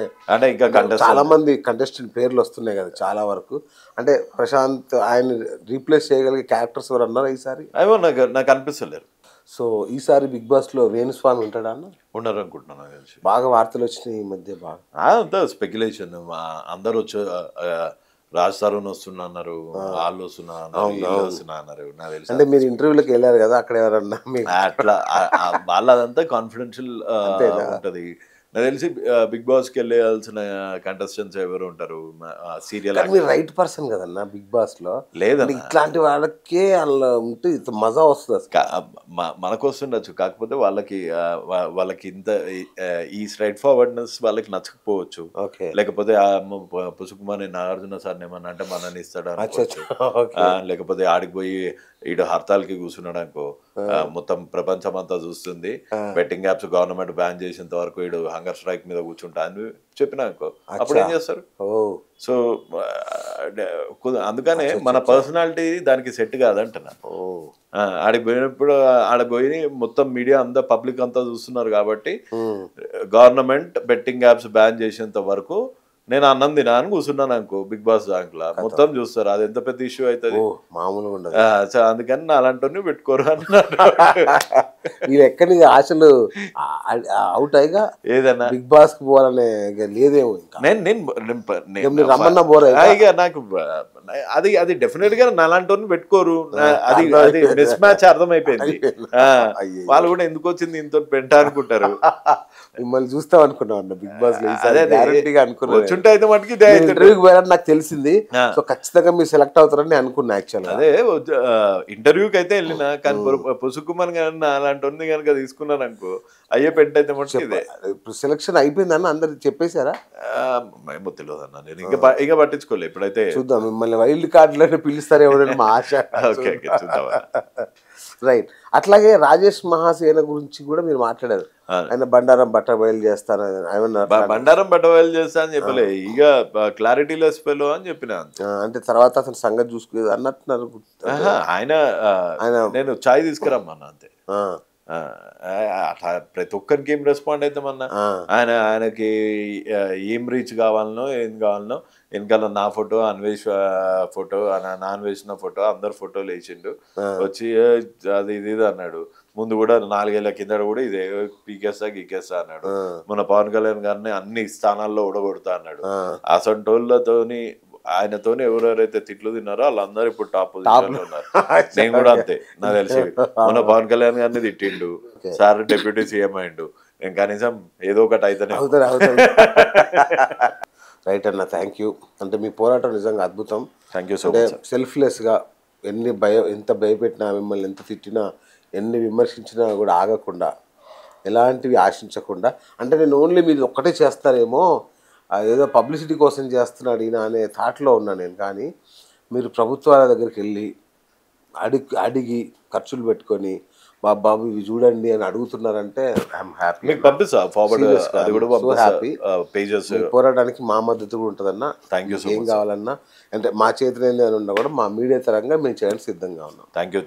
ఇంకా చాలా మంది కంటెస్టెంట్ పేర్లు వస్తున్నాయి కదా చాలా వరకు. అంటే ప్రశాంత్ ఆయన రీప్లేస్ చేయగలిగే క్యారెక్టర్స్ ఎవరు అన్నారు ఈసారి? ఏమో నాకు అనిపిస్తలేరు. సో ఈసారి బిగ్ బాస్ లో వేణుస్వామి ఉంటాడా అన్న? ఉండరు అనుకుంటున్నాను. బాగా వార్తలు వచ్చినాయి ఈ మధ్య, బాగా అంతా స్పెక్యులేషన్. అందరు వచ్చి రాజ్ తరుణ్ వస్తున్నా అన్నారు, వాళ్ళు వస్తున్నా అన్నారు. నాకు తెలుసు. అంటే మీరు ఇంటర్వ్యూలకు వెళ్ళారు కదా, అక్కడ ఎవరన్నా అట్లా వాళ్ళదంతా కాన్ఫిడెన్షియల్ ఉంటది. నాకు తెలిసి బిగ్ బాస్ కి వెళ్ళాల్సిన కంటెస్టెంట్స్ ఎవరు ఉంటారు సీరియల్. మీరు రైట్ పర్సన్ కదన్నా బిగ్ బాస్ లో. లేదండి, ఇట్లాంటి వాళ్ళకే అలా ఉంటే ఇంత మజా వస్తుంది. మనకు వస్తుండొచ్చు, కాకపోతే వాళ్ళకి ఇంత ఈ స్ట్రైట్ ఫార్వర్డ్నెస్ వాళ్ళకి నచ్చకపోవచ్చు. లేకపోతే పుసుకుమని నాగార్జున సార్ ఏమన్నా అంటే మనని ఇస్తాడు, లేకపోతే ఆడికి పోయి ఈడు హర్తాల్కి కూర్చున్నాడు అనుకో, మొత్తం ప్రపంచం అంతా చూస్తుంది, బెట్టింగ్ యాప్స్ గవర్నమెంట్ బ్యాన్ చేసేంత వరకు ఈడు హంగర్ స్ట్రైక్ మీద కూర్చుంటా అని చెప్పినా అనుకో, అప్పుడు ఏం చేస్తారు? సో అందుకనే మన పర్సనాలిటీ దానికి సెట్ కాదంటున్నా. ఆడికి పోయినప్పుడు ఆడిపోయి మొత్తం మీడియా అంతా పబ్లిక్ అంతా చూస్తున్నారు కాబట్టి గవర్నమెంట్ బెట్టింగ్ యాప్స్ బ్యాన్ చేసేంత వరకు నేను అన్నం తినా అని కూర్చున్నాను అనుకో, బిగ్ బాస్ దాంట్లో మొత్తం చూస్తారు, అది ఎంత పెద్ద ఇష్యూ అవుతుంది మామూలుగా. అందుకని నా అలాంటి పెట్టుకోరు అన్నారు. వీళ్ళు ఎక్కడి ఆశలు అవుట్ అయ్యగా ఏదన్నా బిగ్ బాస్ కి పోవాలనే లేదేమో. నేను రమ్మన్నా బోర్ ఇక నాకు అది డెఫినెట్ గా నాలాంటి పెట్టుకోరు. అది మిస్ మ్యాచ్ అర్థమైపోయింది. వాళ్ళు కూడా ఎందుకు వచ్చింది ఇంత పెంట అనుకుంటారు. మిమ్మల్ని చూస్తాం అనుకున్నాం బిగ్ బాస్ వచ్చుంటే అయితే మటుకి ఇంటర్వ్యూకి పోయారని నాకు తెలిసింది. సో ఖచ్చితంగా మీరు సెలెక్ట్ అవుతారని అనుకున్నా. యాక్చువల్ అదే ఇంటర్వ్యూకి అయితే వెళ్ళినా, కానీ పుసుకుమని కానీ అలాంటి ఉంది కనుక తీసుకున్నాను అనుకో, అయ్యే పెంట అయితే మటుకు ఇదే. ఇప్పుడు సెలక్షన్ అయిపోయిందన్న అందరు చెప్పేశారా? ఏమో తెలియదు అన్న, నేను ఇంకా పట్టించుకోలేదు. ఇప్పుడైతే చూద్దాం, మిమ్మల్ని వైల్డ్ కార్డులోనే పిలుస్తారు ఎవరైనా మా ఆశ. రైట్. అట్లాగే రాజేష్ మహాసేన గురించి కూడా మీరు మాట్లాడారు. ఆయన బండారం బట్ట బయలు చేస్తాను, బండారం బట్ట బయలు చేస్తా అని చెప్పలే, ఇక క్లారిటీ లెస్ ఫెలో అని చెప్పిన. అంటే తర్వాత అతను సంగతి చూసుకోలేదు అన్నట్టున్నారు. ఆయన నేను చాయ్ తీసుకురమ్మన్నా అంతే. ప్రతి ఒక్కరికి ఏం రెస్పాండ్ అవుతామన్నా, ఆయనకి ఏం రీచ్ కావాలనో ఏం కావాలనో వెనకాల నా ఫోటో, అన్వేష్ ఫోటో, నాన్ వేసిన ఫోటో, అందరు ఫోటోలు వేసిండు, వచ్చి అది ఇది అన్నాడు. ముందు కూడా 4 ఏళ్ల కింద కూడా ఇదే పీకేస్తా గీకేస్తా అన్నాడు. మన పవన్ కళ్యాణ్ గారిని అన్ని స్థానాల్లో ఓడగొడతా అన్నాడు. అసంటోళ్ళతోని ఆయనతోని ఎవరెవరైతే తిట్లు తిన్నారో వాళ్ళందరూ ఇప్పుడు టాప్ పొజిషన్ లో ఉన్నారు. నేను కూడా అంతే, నాకు తెలిసి మన పవన్ కళ్యాణ్ గారిని తిట్టిండు, సార్ డిప్యూటీ సీఎం అయిండు, నేను కనీసం ఏదో ఒకటి అయితేనే. రైట్ అన్న, థ్యాంక్ యూ. అంటే మీ పోరాటం నిజంగా అద్భుతం. Thank you so much. సెల్ఫ్లెస్గా ఎంత భయపెట్టినా, మిమ్మల్ని ఎంత తిట్టినా, ఎన్ని విమర్శించినా కూడా ఆగకుండా, ఎలాంటివి ఆశించకుండా, అంటే నేను ఓన్లీ మీరు ఒక్కటే చేస్తారేమో, అదేదో పబ్లిసిటీ కోసం చేస్తున్నాడు ఈయన అనే థాట్లో ఉన్నా నేను. కానీ మీరు ప్రభుత్వాల దగ్గరికి వెళ్ళి అడిగి ఖర్చులు పెట్టుకొని బాబు ఇవి చూడండి అని అడుగుతున్నారంటే ఐఎమ్ హ్యాపీ. మీకు పంపిస్తా ఫార్వర్డ్, అది కూడా హ్యాపీ పేజెస్. పోరాటానికి మా మద్దతు కూడా ఉంటుందన్న. Thank you. ఏం కావాలన్నా అంటే మా చేతిలో ఏదైనా ఉన్నా కూడా మా మీడియా తరంగా మేము చేయడానికి సిద్ధంగా ఉన్నాం. థ్యాంక్ యూ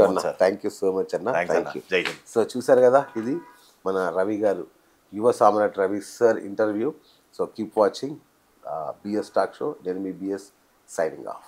అన్న, థ్యాంక్ యూ సో మచ్ అన్న. Thank you. జై హింద్. సో చూసారు కదా, ఇది మన రవి గారు, Yuva Samrat Ravi sir interview. So keep watching BS talk show. నేను మీ బిఎస్ సైనింగ్ ఆఫ్.